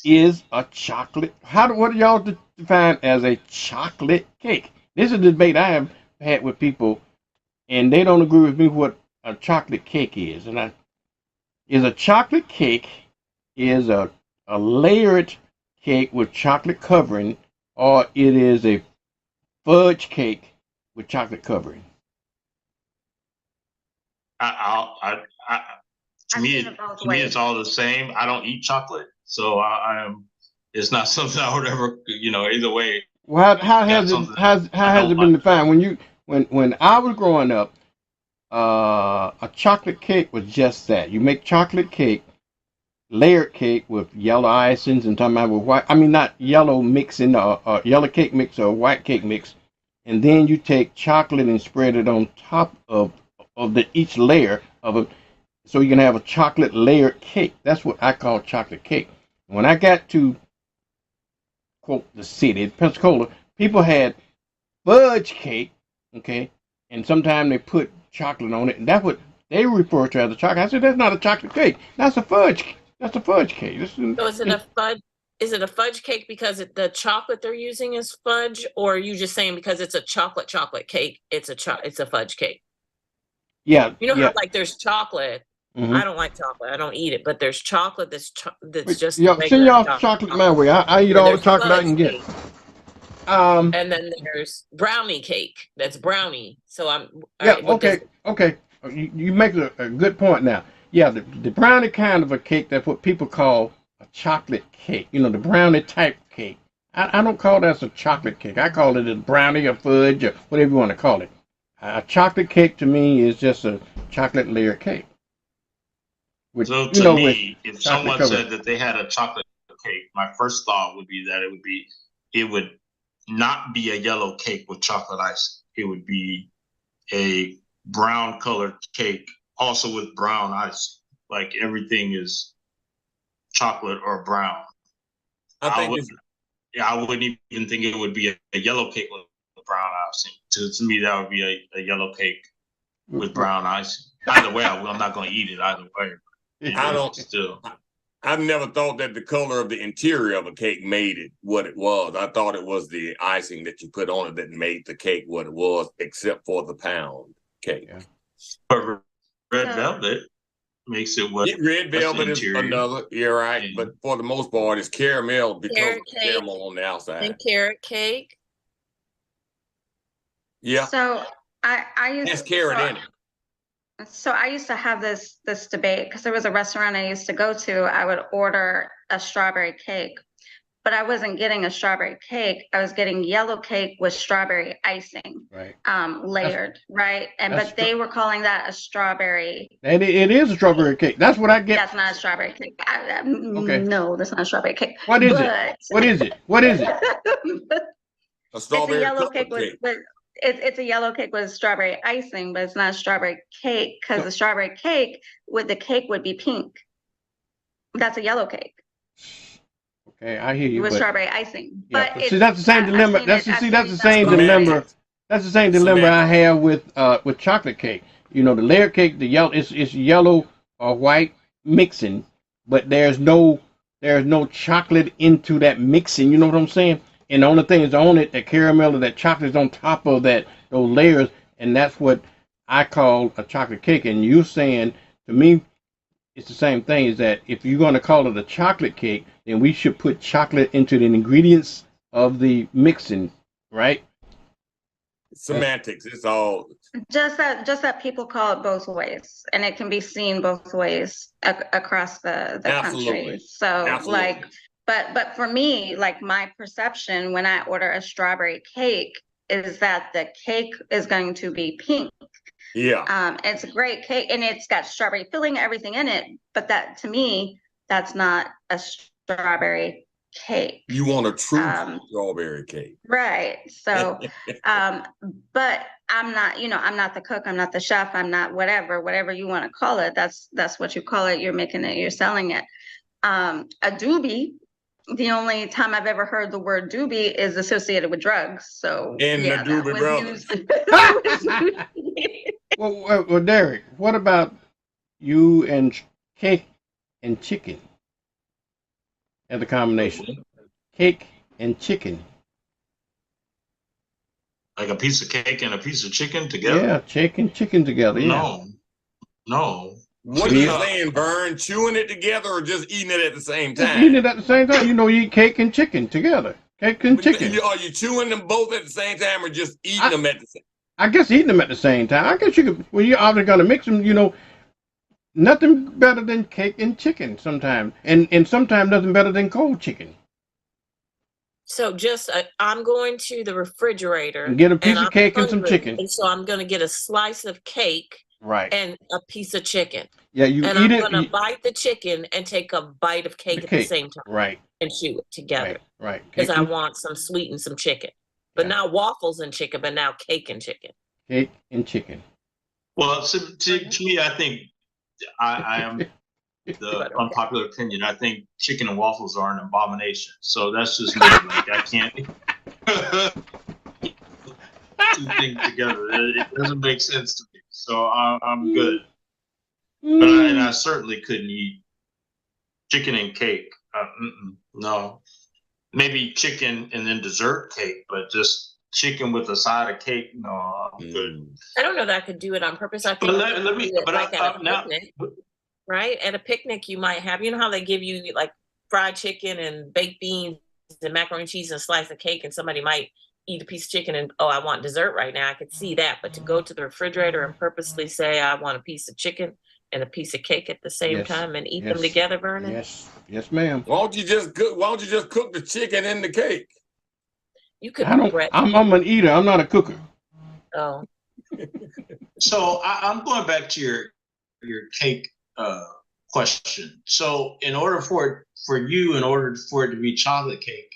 is a chocolate? What do y'all define as a chocolate cake? This is a debate I have had with people, and they don't agree with me what a chocolate cake is. And a chocolate cake is a layered cake with chocolate covering, or it is a fudge cake with chocolate covering. To me, it's all the same. I don't eat chocolate, so I am. It's not something I would ever, either way. Well, how has it been defined? When I was growing up, a chocolate cake was just that. You make chocolate cake, layered cake with yellow icings, and talking about with white. I mean, not yellow mixing, yellow cake mix or white cake mix, and then you take chocolate and spread it on top of each layer of it, so you can have a chocolate layered cake. That's what I call chocolate cake. When I got to quote the city, Pensacola, people had fudge cake, okay, and sometimes they put chocolate on it, and that's what they refer to as a chocolate. I said that's not a chocolate cake. That's a fudge. That's a fudge cake. So is it a fudge? Is it a fudge cake because the chocolate they're using is fudge, or are you just saying because it's a chocolate cake, it's a fudge cake? Yeah. How like there's chocolate. Mm-hmm. I don't like chocolate. I don't eat it, but there's chocolate that's just send y'all chocolate my way. I eat all the chocolate I can get. And then there's brownie cake. That's brownie. So okay. You make a good point now. Yeah, the brownie kind of a cake, that's what people call a chocolate cake. The brownie type cake. I don't call that a chocolate cake. I call it a brownie or fudge or whatever you want to call it. A chocolate cake to me is just a chocolate layer cake. So to me, if someone said that they had a chocolate cake, my first thought would be that it would not be a yellow cake with chocolate icing. It would be a brown colored cake, also with brown icing. Like everything is chocolate or brown. I wouldn't even think it would be a yellow cake with brown icing. To me, that would be a yellow cake with brown icing. Either way, I'm not going to eat it either way. I've never thought that the color of the interior of a cake made it what it was. I thought it was the icing that you put on it that made the cake what it was, except for the pound cake. Yeah. But red velvet makes it what. Red velvet is another. You're right, yeah. But for the most part, it's caramel because of caramel on the outside. And carrot cake. Yeah. So I used has carrot in it. So I used to have this debate because there was a restaurant I used to go to. I would order a strawberry cake, but I wasn't getting a strawberry cake. I was getting yellow cake with strawberry icing, Right. layered, right? But they were calling that a strawberry. And it is a strawberry cake. That's what I get. That's not a strawberry cake. Okay. No, that's not a strawberry cake. What is it? What is it? What is it? A strawberry it's a yellow cake cake. with it's a yellow cake with strawberry icing, but it's not a strawberry cake because the strawberry cake with the cake would be pink. That's a yellow cake. Okay, I hear you. With strawberry icing. Yeah, But see, that's the same dilemma. That's the same dilemma. That's the same dilemma I have with chocolate cake. You know, the layer cake, the yellow, it's yellow or white mixing, but there's no chocolate into that mixing. You know what I'm saying? And the only thing is on it, that caramel or that chocolate is on top of those layers, and that's what I call a chocolate cake. And you're saying to me, it's the same thing. Is that if you're going to call it a chocolate cake, then we should put chocolate into the ingredients of the mixing, right? Semantics. It's all just that people call it both ways, and it can be seen both ways across the country. So Absolutely. but for me, like my perception when I order a strawberry cake is that the cake is going to be pink. Yeah. It's a great cake and it's got strawberry filling, everything in it. But that to me, that's not a strawberry cake. You want a true strawberry cake. Right. So, but I'm not, I'm not the cook. I'm not the chef. I'm not whatever you want to call it. That's what you call it. You're making it, you're selling it. A doobie, the only time I've ever heard the word doobie is associated with drugs. So the Doobie Brothers. Well, Derek, what about you and cake and chicken as a combination? Cake and chicken. Like a piece of cake and a piece of chicken together? Yeah, cake and chicken together. Yeah. No. What are you saying, Vern? Chewing it together or just eating it at the same time? Eating it at the same time. You eat cake and chicken together. Cake and chicken. Are you chewing them both at the same time or just eating them at the same time? I guess eating them at the same time. I guess you could, when you're obviously going to mix them, nothing better than cake and chicken sometimes. And sometimes nothing better than cold chicken. So just, I'm going to the refrigerator. And get a piece of cake and some chicken. And so I'm going to get a slice of cake. Right. And a piece of chicken. Yeah, you and eat I'm going to bite the chicken and take a bite of cake at the same time. Right. And chew it together. Right. Because I want some sweet and some chicken. But not waffles and chicken, but now cake and chicken. Cake and chicken. Well, to me, I think I am the unpopular opinion. I think chicken and waffles are an abomination. So that's just me. Like I can't two things together. It doesn't make sense to me. So I'm good. But I certainly couldn't eat chicken and cake. No. Maybe chicken and then dessert cake, but just chicken with a side of cake. No, I'm good. I don't know that I could do it on purpose. I think at a picnic, right? At a picnic, you might have, how they give you like fried chicken and baked beans and macaroni and cheese and a slice of cake, and somebody might eat a piece of chicken and, I want dessert right now. I could see that. But to go to the refrigerator and purposely say, I want a piece of chicken and a piece of cake at the same time and eat them together, Vernon? Yes, ma'am. Why don't you just cook the chicken and the cake? You could. I'm an eater. I'm not a cooker. Oh. So I'm going back to your cake question. So in order for it to be chocolate cake,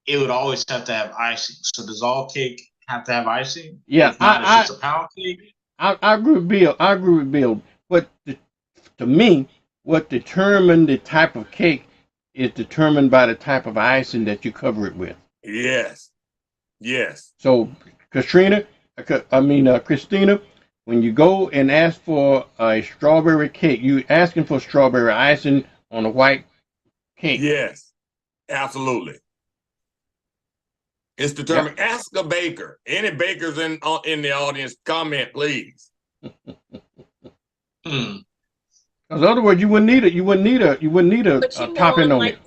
it would always have to have icing. So does all cake have to have icing? Yeah, if it's a pound cake. I agree with Bill. But to me, what determines the type of cake is determined by the type of icing that you cover it with. Yes. So, Christina, when you go and ask for a strawberry cake, you're asking for strawberry icing on a white cake. Yes, absolutely. It's determined. Yep. Ask a baker. Any bakers in the audience, comment, please. In other words, you wouldn't need a topping on it.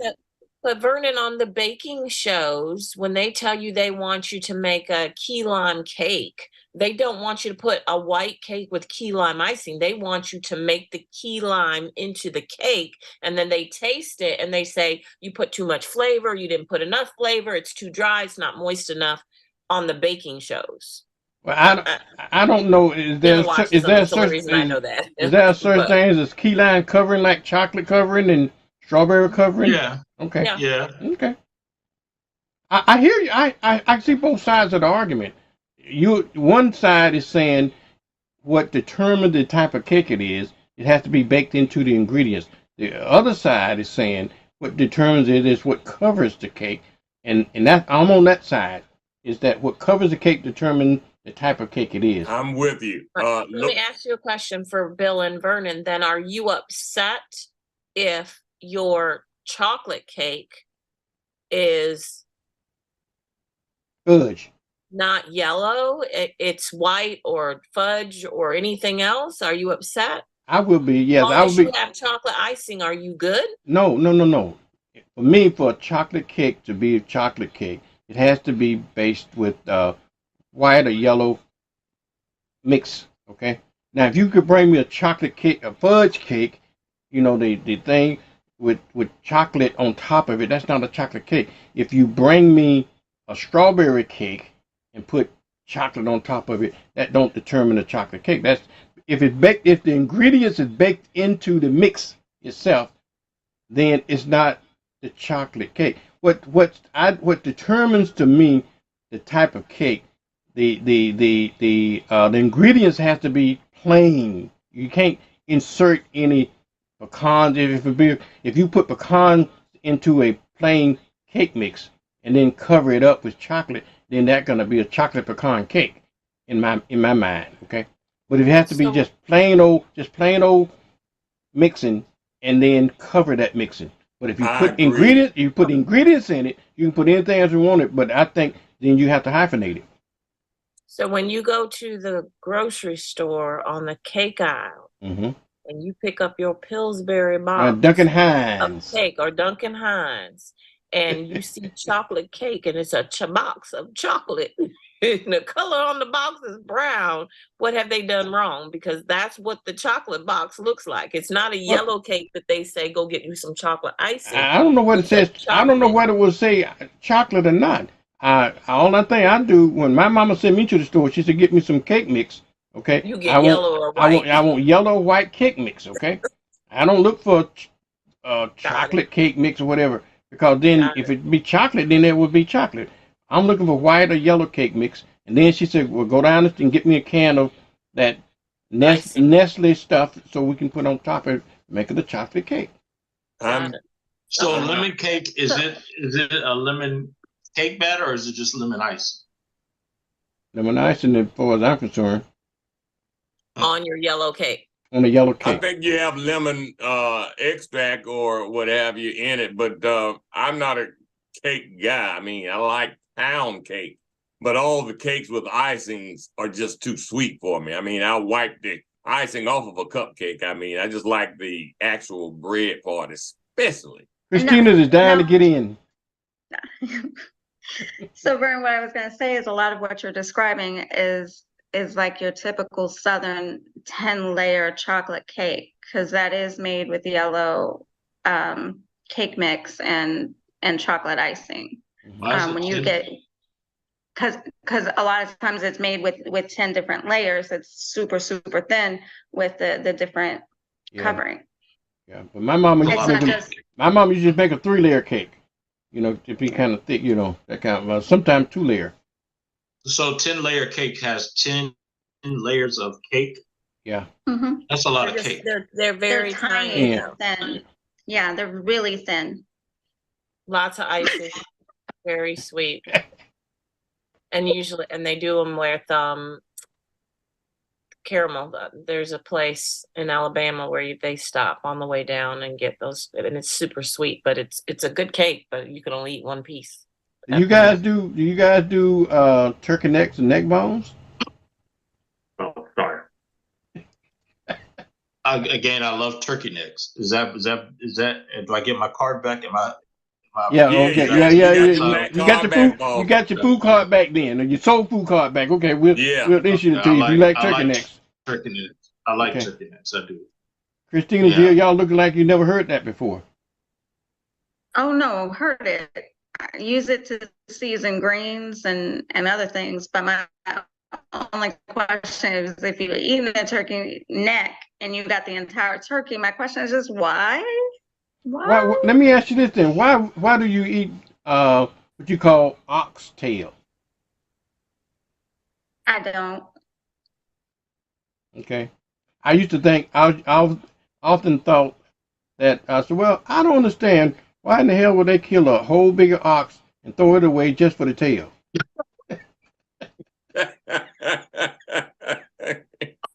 But Vernon, on the baking shows, when they tell you they want you to make a key lime cake, They don't want you to put a white cake with key lime icing. They want you to make the key lime into the cake, and then they taste it and they say, you put too much flavor, you didn't put enough flavor, it's too dry, it's not moist enough on the baking shows. Well, I don't know. Is there Watch is some, there that's the only such reason I know that. is there such But- thing as key lime covering, like chocolate covering and strawberry covering? Yeah. Okay. Yeah. Yeah. Okay. I hear you. I see both sides of the argument. One side is saying what determines the type of cake it is has to be baked into the ingredients. The other side is saying what determines it is what covers the cake, and that I'm on that side. Is that what covers the cake determines the type of cake it is? I'm with you. Let me ask you a question for Bill and Vernon. Then, are you upset if your chocolate cake is Fudge. not yellow, it's white or fudge or anything else? Are you upset? I will be. Yes, As I long will as be. you have chocolate icing, are you good? No. For me, for a chocolate cake to be a chocolate cake, it has to be based with white or yellow mix. Okay. Now, if you could bring me a chocolate cake, a fudge cake, the thing with chocolate on top of it, that's not a chocolate cake. If you bring me a strawberry cake and put chocolate on top of it, that don't determine a chocolate cake. That's if the ingredients is baked into the mix itself, then it's not the chocolate cake. What determines to me the type of cake, the ingredients have to be plain. You can't insert any pecans. If you put pecan into a plain cake mix and then cover it up with chocolate, then that's gonna be a chocolate pecan cake in my mind. Okay, but it has to be just plain old mixing, and then cover that mixing. But if you put ingredients in it, you can put anything else you want it. But I think then you have to hyphenate it. So when you go to the grocery store on the cake aisle Mm-hmm. and you pick up your Pillsbury box Duncan of Hines. cake or Duncan Hines, and you see chocolate cake and it's a box of chocolate and the color on the box is brown, what have they done wrong? Because that's what the chocolate box looks like. It's not a yellow cake that they say go get you some chocolate icing. I don't know what it says. I don't know what it will say, chocolate or not. All I think I do when my mama sent me to the store, she said, "Get me some cake mix." Okay, you get yellow or white. I want yellow or white cake mix. Okay, I don't look for chocolate cake mix or whatever, because then if it be chocolate, then it would be chocolate. I'm looking for white or yellow cake mix. And then she said, "Well, go down and get me a can of that Nestle stuff so we can put on top of it, make it a chocolate cake." So lemon cake, is it a lemon cake batter or is it just lemon ice? Lemon icing, as far as I'm concerned. On your yellow cake. On a yellow cake. I think you have lemon extract or what have you in it, but I'm not a cake guy. I mean, I like pound cake, but all the cakes with icings are just too sweet for me. I mean, I'll wipe the icing off of a cupcake. I mean, I just like the actual bread part, especially. Christina is dying to get in. So, Vern, what I was going to say is a lot of what you're describing is like your typical Southern 10-layer chocolate cake, because that is made with yellow cake mix and chocolate icing. When you get, because a lot of times it's made with 10 different layers, it's super thin with the different covering. Yeah, but my mom used to just make a 3-layer cake, to be kind of thick, that kind of, sometimes 2-layer. So 10-layer cake has 10 layers of cake. Yeah. Mm-hmm. That's a lot of cake. They're very tiny. Yeah. Thin. Yeah, they're really thin. Lots of icing. Very sweet. And they do them with caramel. There's a place in Alabama where they stop on the way down and get those, and it's super sweet, but it's a good cake, but you can only eat one piece. Do you guys do turkey necks and neck bones? Oh, sorry. Again, I love turkey necks. Is that? Do I get my card back? Am I Yeah, Yeah, okay, you got yeah. that You got card your back, food, boss. you got your food card back then, or your soul food card back. Okay, we'll Yeah. issue it to you if you like turkey necks. turkey necks. I like Okay. turkey necks. I do. Christina, Yeah. Jill, y'all looking like you never heard that before. Oh no, heard it. I use it to season greens and other things. But my only question is, if you're eating a turkey neck and you got the entire turkey, my question is just why? Why? Let me ask you this then. Why do you eat what you call oxtail? I don't. Okay. I used to think I often thought that I said, well, I don't understand why in the hell would they kill a whole bigger ox and throw it away just for the tail?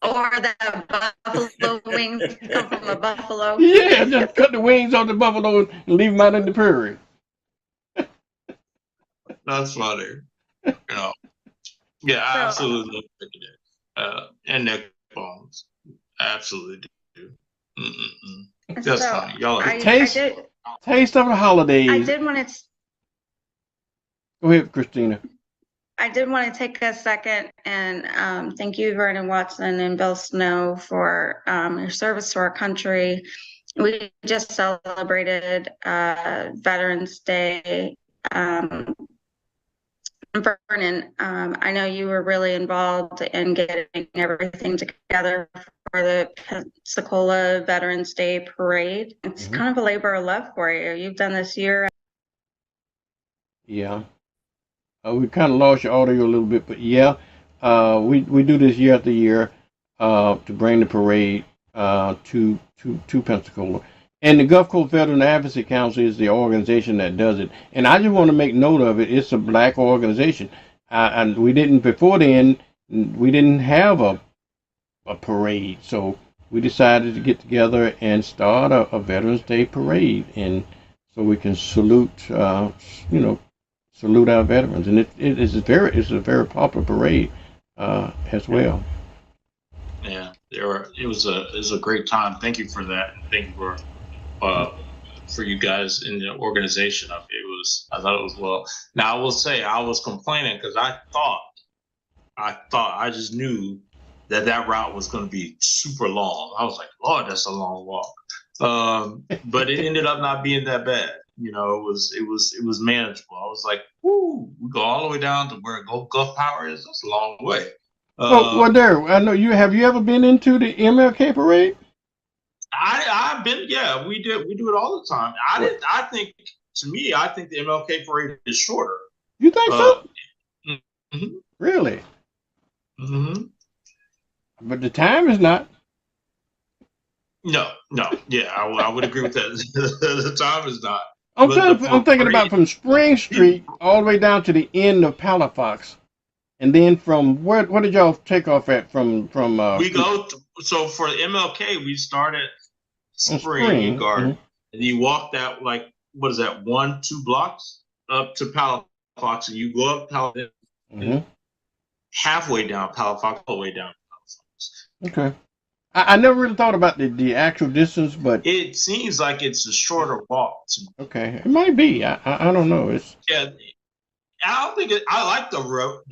Or the buffalo wings come from a buffalo. Yeah, just cut the wings off the buffalo and leave them out in the prairie. That's funny. You know. Yeah, I absolutely love turkey necks. And neck bones. Absolutely do. That's So, funny. Y'all are Taste of the holidays. I did want to. Go ahead, Christina. I did want to take a second and thank you, Vernon Watson and Bill Snow, for your service to our country. We just celebrated Veterans Day. Vernon, I know you were really involved in getting everything together for the Pensacola Veterans Day Parade. It's kind of a labor of love for you. You've done this year. Yeah. We kind of lost your audio a little bit, but yeah, we do this year after year to bring the parade to Pensacola. And the Gulf Coast Veteran Advocacy Council is the organization that does it. And I just want to make note of it. It's a black organization. And we didn't, before then, we didn't have a parade. So we decided to get together and start a Veterans Day parade. And so we can salute, salute our veterans. And it's a very popular parade as well. Yeah, it was a great time. Thank you for that. Thank you for you guys in the organization of it. I thought it was well. Now I will say I was complaining because I just knew that route was going to be super long. I was like, Lord, that's a long walk. But it ended up not being that bad. You know, it was manageable. I was like, whoo, we go all the way down to where Gulf Power is. That's a long way. Well, there. I know you. Have you ever been into the MLK parade? I've been. Yeah, we do it all the time. I think the MLK parade is shorter. You think so? Mm-hmm. Really? Mm-hmm. But the time is not. No. Yeah, I would agree with that. The time is not. I'm thinking about from Spring Street all the way down to the end of Palafox. And then from where did y'all take off at from we go so for MLK we start at Spring Garden, and you walk that, like, what is that, 1-2 blocks up to Palafox, and you go up Palafox, halfway down Palafox, all the way down Palafox. Okay. I never really thought about the actual distance, but it seems like it's a shorter walk to me. Okay, it might be. I don't know. Yeah, I don't think I like the route.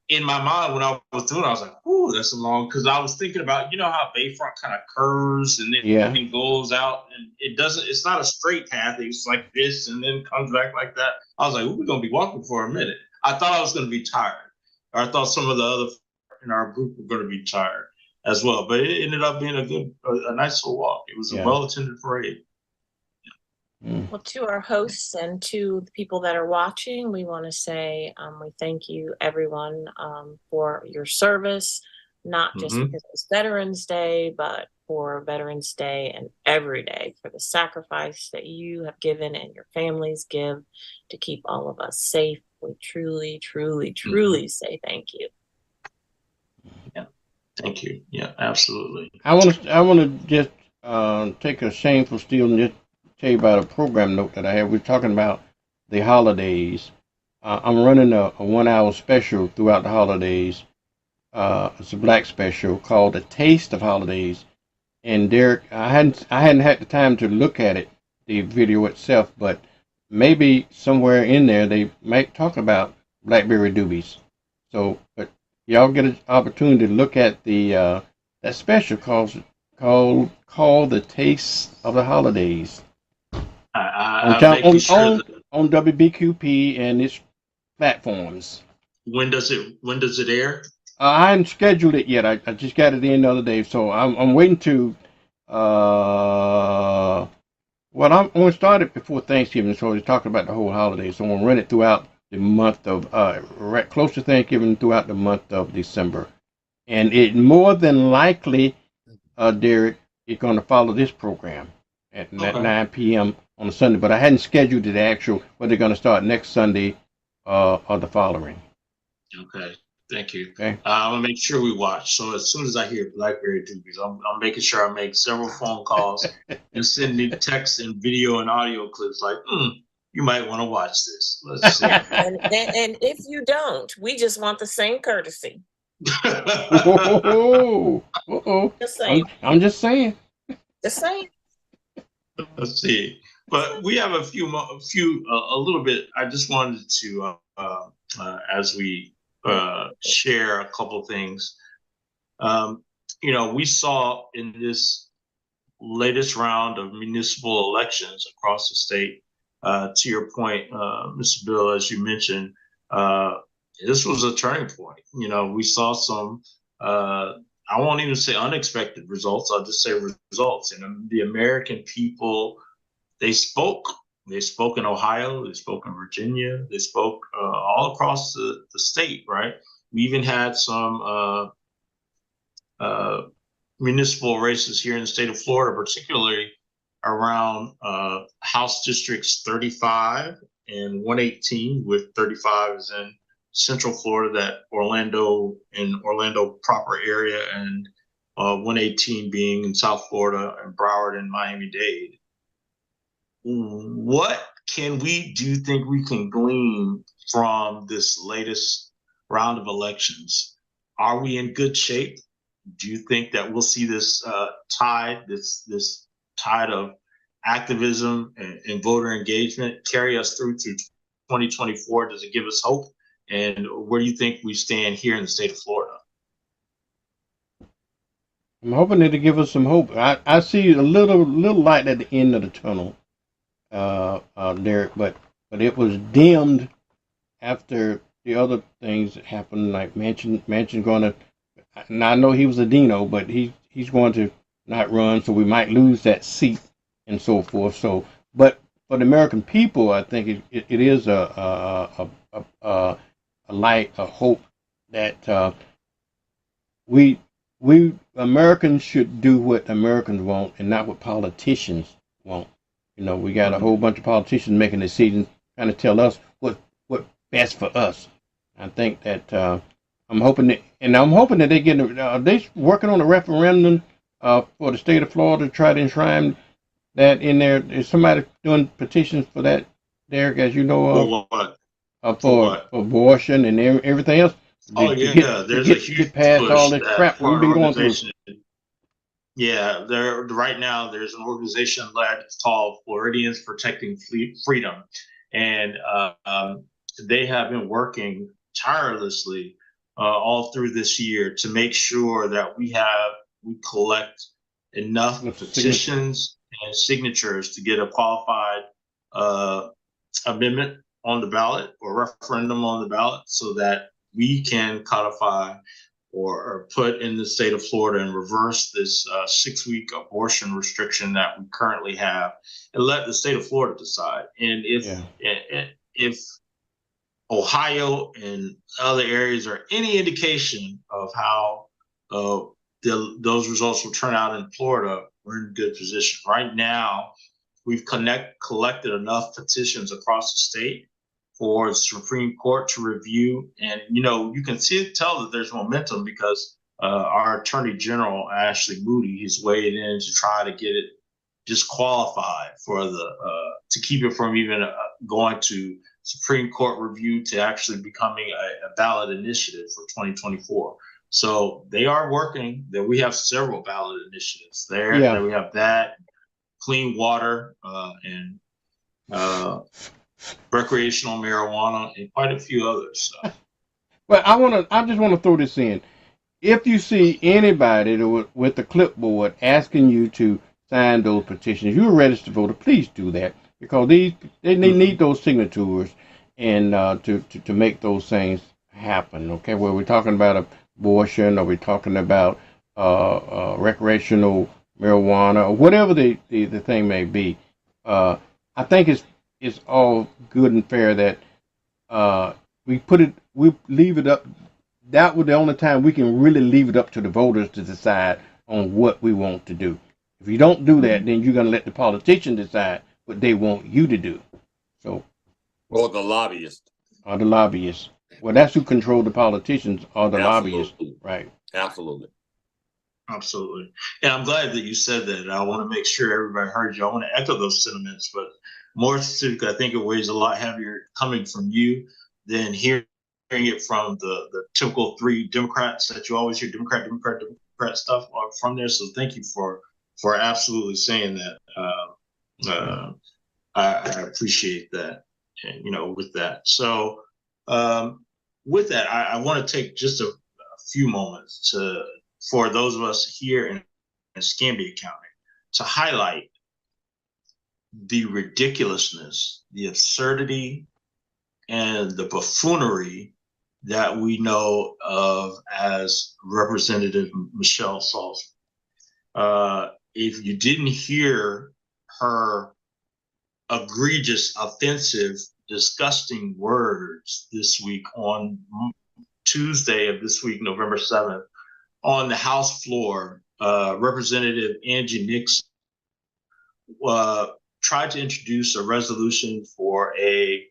In my mind, when I was doing it, I was like, "Ooh, that's a long." Because I was thinking about, how Bayfront kind of curves and then everything goes out, and it doesn't. It's not a straight path. It's like this, and then comes back like that. I was like, "We're gonna be walking for a minute." I thought I was gonna be tired, or I thought some of the other in our group were gonna be tired as well. But it ended up being a nice little walk. It was a well-attended parade. Well, to our hosts and to the people that are watching, we want to say we thank you, everyone, for your service, not just because it's Veterans Day, but for Veterans Day and every day, for the sacrifice that you have given and your families give to keep all of us safe. We truly, truly, truly say thank you. Yeah, thank you. Yeah, absolutely. I want to just take a shameful steal and just tell you about a program note that I have. We're talking about the holidays. I'm running a 1-hour special throughout the holidays. It's a black special called "The Taste of Holidays." And Derek, I hadn't had the time to look at it, the video itself, but maybe somewhere in there they might talk about blackberry doobies. So, but y'all get an opportunity to look at the that special called The Taste of the Holidays I'm making sure that on WBQP and its platforms. when does it air? I haven't scheduled it yet. I just got it in the other day, so I'm waiting to. Well, I'm going to start it before Thanksgiving, so we're talking about the whole holiday. So I'm going to run it throughout the month of right close to Thanksgiving, throughout the month of December, and it more than likely, Derek, is going to follow this program at 9 p.m. on a Sunday. But I hadn't scheduled the actual whether they're going to start next Sunday or the following. Okay. Thank you. Okay. I'm gonna make sure we watch. So as soon as I hear blackberry doobies, I'm making sure I make several phone calls and sending text and video and audio clips. Like, you might want to watch this. Let's see. And if you don't, we just want the same courtesy. Just saying. I'm just saying. Just saying. Let's see. But we have a little bit. I just wanted to, as we share a couple things. We saw in this latest round of municipal elections across the state, to your point, Mr. Bill, as you mentioned, this was a turning point. We saw some, I won't even say unexpected results, I'll just say results. And the American people, they spoke. They spoke in Ohio, they spoke in Virginia, they spoke all across the state, right? We even had some municipal races here in the state of Florida, particularly around House Districts 35 and 118, with 35 is in Central Florida, that Orlando proper area, and 118 being in South Florida and Broward and Miami-Dade. What do you think we can glean from this latest round of elections? Are we in good shape? Do you think that we'll see this tide of activism and voter engagement carry us through to 2024? Does it give us hope? And where do you think we stand here in the state of Florida? I'm hoping it'll give us some hope. I see a little light at the end of the tunnel. Derek, but it was dimmed after the other things that happened, like Manchin going to. Now I know he was a Dino, but he's going to not run, so we might lose that seat and so forth. So, but for the American people, I think it is a light, a hope that we Americans should do what Americans want and not what politicians want. We got a whole bunch of politicians making decisions, trying to tell us what best for us. I think that I'm hoping that they get. They working on a referendum for the state of Florida to try to enshrine that in there. Is somebody doing petitions for that, Derek? As you know, for abortion and everything else. There's a huge past push all this crap we've been going through. Yeah, right now there's an organization led called Floridians Protecting Freedom, and they have been working tirelessly all through this year to make sure that we collect enough petitions and signatures to get a qualified amendment on the ballot or referendum on the ballot, so that we can codify or put in the state of Florida and reverse this 6-week abortion restriction that we currently have, and let the state of Florida decide. And if Ohio and other areas are any indication of how those results will turn out in Florida, we're in a good position. Right now, we've collected enough petitions across the state for the Supreme Court to review. And, you can tell that there's momentum, because our Attorney General, Ashley Moody, has weighed in to try to get it disqualified to keep it from even going to Supreme Court review to actually becoming a ballot initiative for 2024. So they are working. That we have several ballot initiatives there. Yeah. We have that, clean water, and recreational marijuana, and quite a few others. So. But I just want to throw this in. If you see anybody with a clipboard asking you to sign those petitions, you're a registered voter, please do that, because they need those signatures and to make those things happen. Okay, whether we're talking about abortion or we're talking about recreational marijuana or whatever the thing may be, I think it's all good and fair that we leave it up. That was the only time we can really leave it up to the voters to decide on what we want to do. If you don't do that, then you're going to let the politicians decide what they want you to do. So, or the lobbyists. Or the lobbyists. Well, that's who control the politicians, or the lobbyists. Right. Absolutely. Absolutely. And I'm glad that you said that. I want to make sure everybody heard you. I want to echo those sentiments, but more specifically, I think it weighs a lot heavier coming from you than hearing it from the typical three Democrats that you always hear Democrat stuff from there. So thank you for absolutely saying that. I appreciate that, and, with that. So with that, I want to take just a few moments for those of us here in Escambia County to highlight the ridiculousness, the absurdity, and the buffoonery that we know of as Representative Michelle Salzman. If you didn't hear her egregious, offensive, disgusting words this week on Tuesday of this week, November 7th, on the House floor, Representative Angie Nixon tried to introduce a resolution for a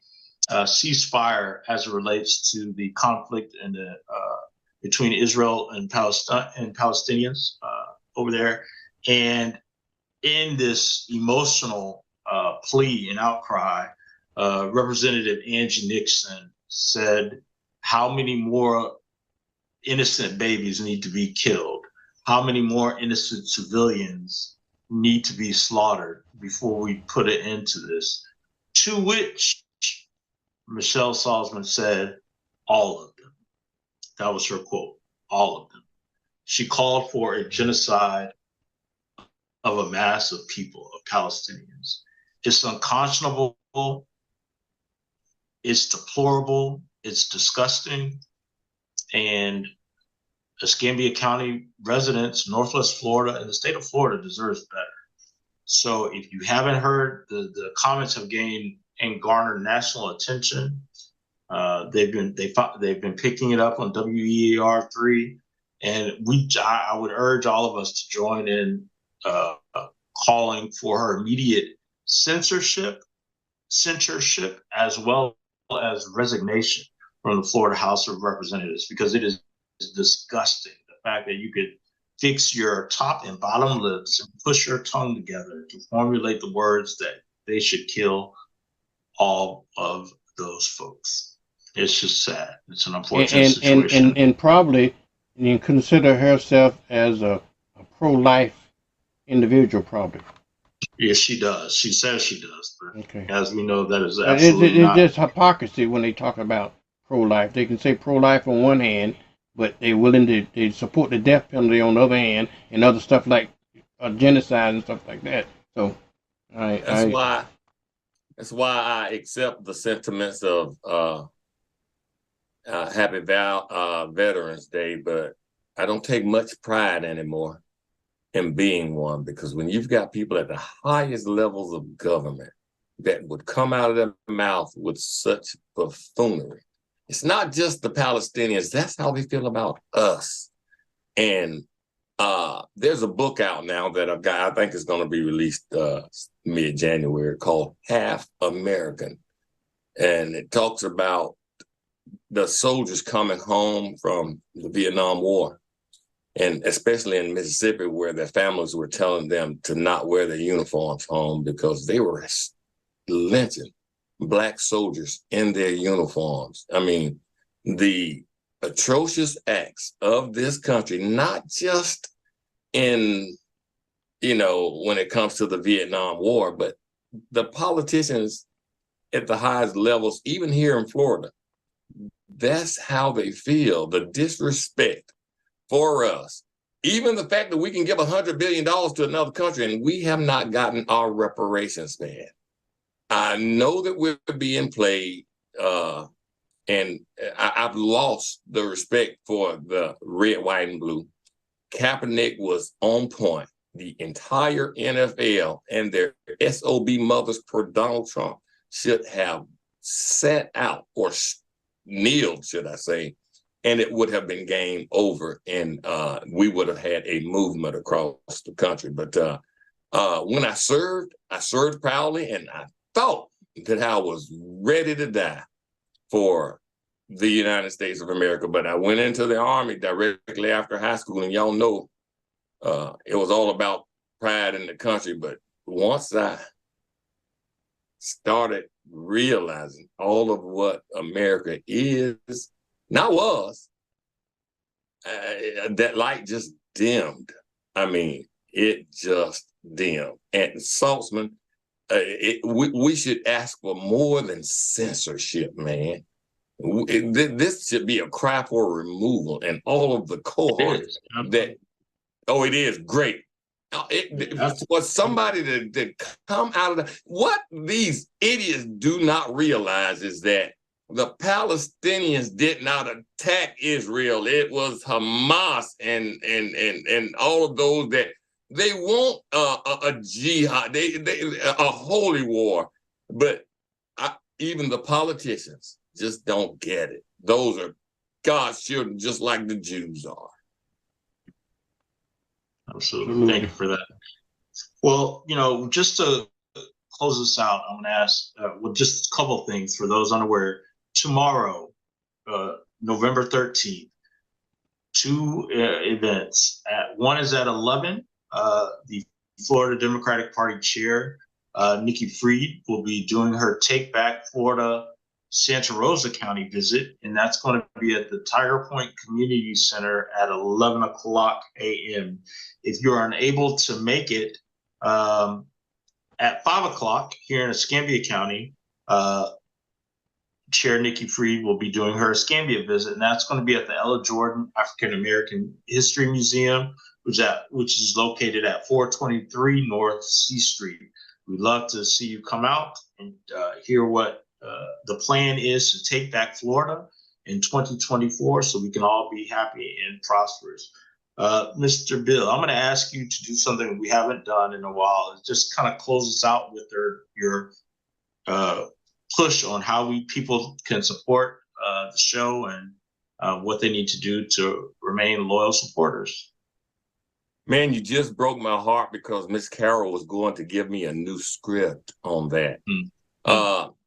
ceasefire as it relates to the conflict in between Israel and Palestinians over there. And in this emotional plea and outcry, Representative Angie Nixon said, how many more innocent babies need to be killed? How many more innocent civilians need to be slaughtered before we put an end to this? To which Michelle Salzman said, all of them. That was her quote, all of them. She called for a genocide of a mass of people, of Palestinians. It's unconscionable, it's deplorable, it's disgusting, and Escambia County residents, Northwest Florida, and the state of Florida deserves better. So if you haven't heard, the comments have gained and garnered national attention. They've been picking it up on WEAR3, and I would urge all of us to join in calling for her immediate censorship, as well as resignation from the Florida House of Representatives, because it is disgusting the fact that you could fix your top and bottom lips and push your tongue together to formulate the words that they should kill all of those folks. It's just sad. It's an unfortunate situation. And probably you consider herself as a pro-life individual, probably. Yes, she does. She says she does, but okay. As we know, that is absolutely not. It's just hypocrisy when they talk about pro-life. They can say pro-life on one hand, but they're willing to support the death penalty on the other hand, and other stuff like genocide and stuff like that. So, that's why I accept the sentiments of Happy Veterans Day, but I don't take much pride anymore in being one, because when you've got people at the highest levels of government that would come out of their mouth with such buffoonery, it's not just the Palestinians, that's how they feel about us. And there's a book out now that I think is going to be released mid-January called Half American. And it talks about the soldiers coming home from the Vietnam War, and especially in Mississippi, where their families were telling them to not wear their uniforms home because they were lynching Black soldiers in their uniforms. I mean, the atrocious acts of this country, not just in, when it comes to the Vietnam War, but the politicians at the highest levels, even here in Florida. That's how they feel, the disrespect for us. Even the fact that we can give $100 billion to another country and we have not gotten our reparations, man. I know that we're being played, and I've lost the respect for the red, white, and blue. Kaepernick was on point. The entire NFL and their SOB mothers per Donald Trump should have sat out or kneeled, should I say, and it would have been game over, and we would have had a movement across the country. But when I served proudly, and I thought that I was ready to die for the United States of America. But I went into the Army directly after high school, and y'all know it was all about pride in the country. But once I started realizing all of what America is, not was, that light just dimmed. I mean, it just dimmed. And Saltzman, we should ask for more than censorship, man. This should be a cry for removal, and all of the cohorts that, it is great. For somebody to come out of what these idiots do not realize is that the Palestinians did not attack Israel. It was Hamas and all of those that they want a jihad, a holy war, but even the politicians just don't get it. Those are God's children, just like the Jews are. Absolutely. Thank you for that. Well, just to close this out, I'm going to ask just a couple things for those unaware. Tomorrow, November 13th, two events. One is at 11. The Florida Democratic Party chair, Nikki Fried, will be doing her Take Back Florida Santa Rosa County visit, and that's going to be at the Tiger Point Community Center at 11 o'clock a.m. If you're unable to make it, at 5 o'clock here in Escambia County, Chair Nikki Fried will be doing her Escambia visit, and that's going to be at the Ella Jordan African American History Museum, which is located at 423 North C Street. We'd love to see you come out and hear what the plan is to take back Florida in 2024, so we can all be happy and prosperous. Mr. Bill, I'm going to ask you to do something we haven't done in a while. Just kind of close us out with your push on how people can support the show and what they need to do to remain loyal supporters. Man, you just broke my heart because Miss Carol was going to give me a new script on that.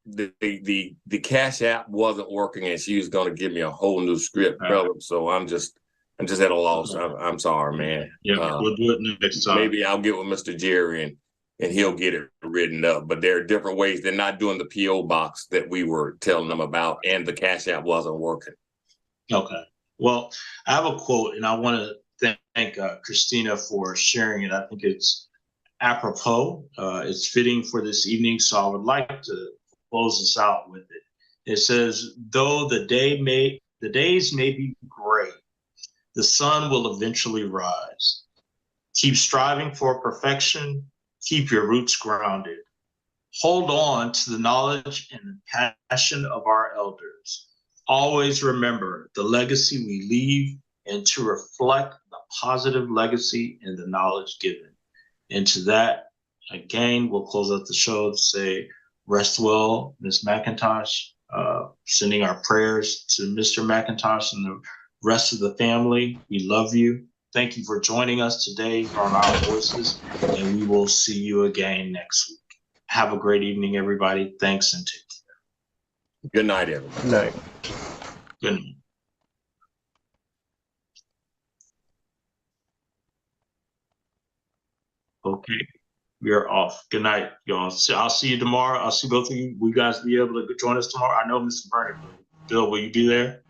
The Cash App wasn't working, and she was going to give me a whole new script, brother. So I'm just at a loss. I'm sorry, man. Yeah, we'll do it next time. Maybe I'll get with Mr. Jerry and he'll get it written up. But there are different ways. They're not doing the P.O. box that we were telling them about, and the Cash App wasn't working. Okay. Well, I have a quote, and I want to thank Christina for sharing it. I think it's apropos. It's fitting for this evening, so I would like to close us out with it. It says, though the days may be gray, the sun will eventually rise. Keep striving for perfection. Keep your roots grounded. Hold on to the knowledge and the passion of our elders. Always remember the legacy we leave and to reflect the positive legacy and the knowledge given. And to that, again, we'll close out the show to say, rest well, Ms. McIntosh. Sending our prayers to Mr. McIntosh and the rest of the family. We love you. Thank you for joining us today on Our Voices, and we will see you again next week. Have a great evening, everybody. Thanks and take care. Good night, everyone. Good night. Good night. Okay, we are off. Good night, y'all. I'll see you tomorrow. I'll see both of you. Will you guys be able to join us tomorrow? I know Mr. Bernie. Bill, will you be there?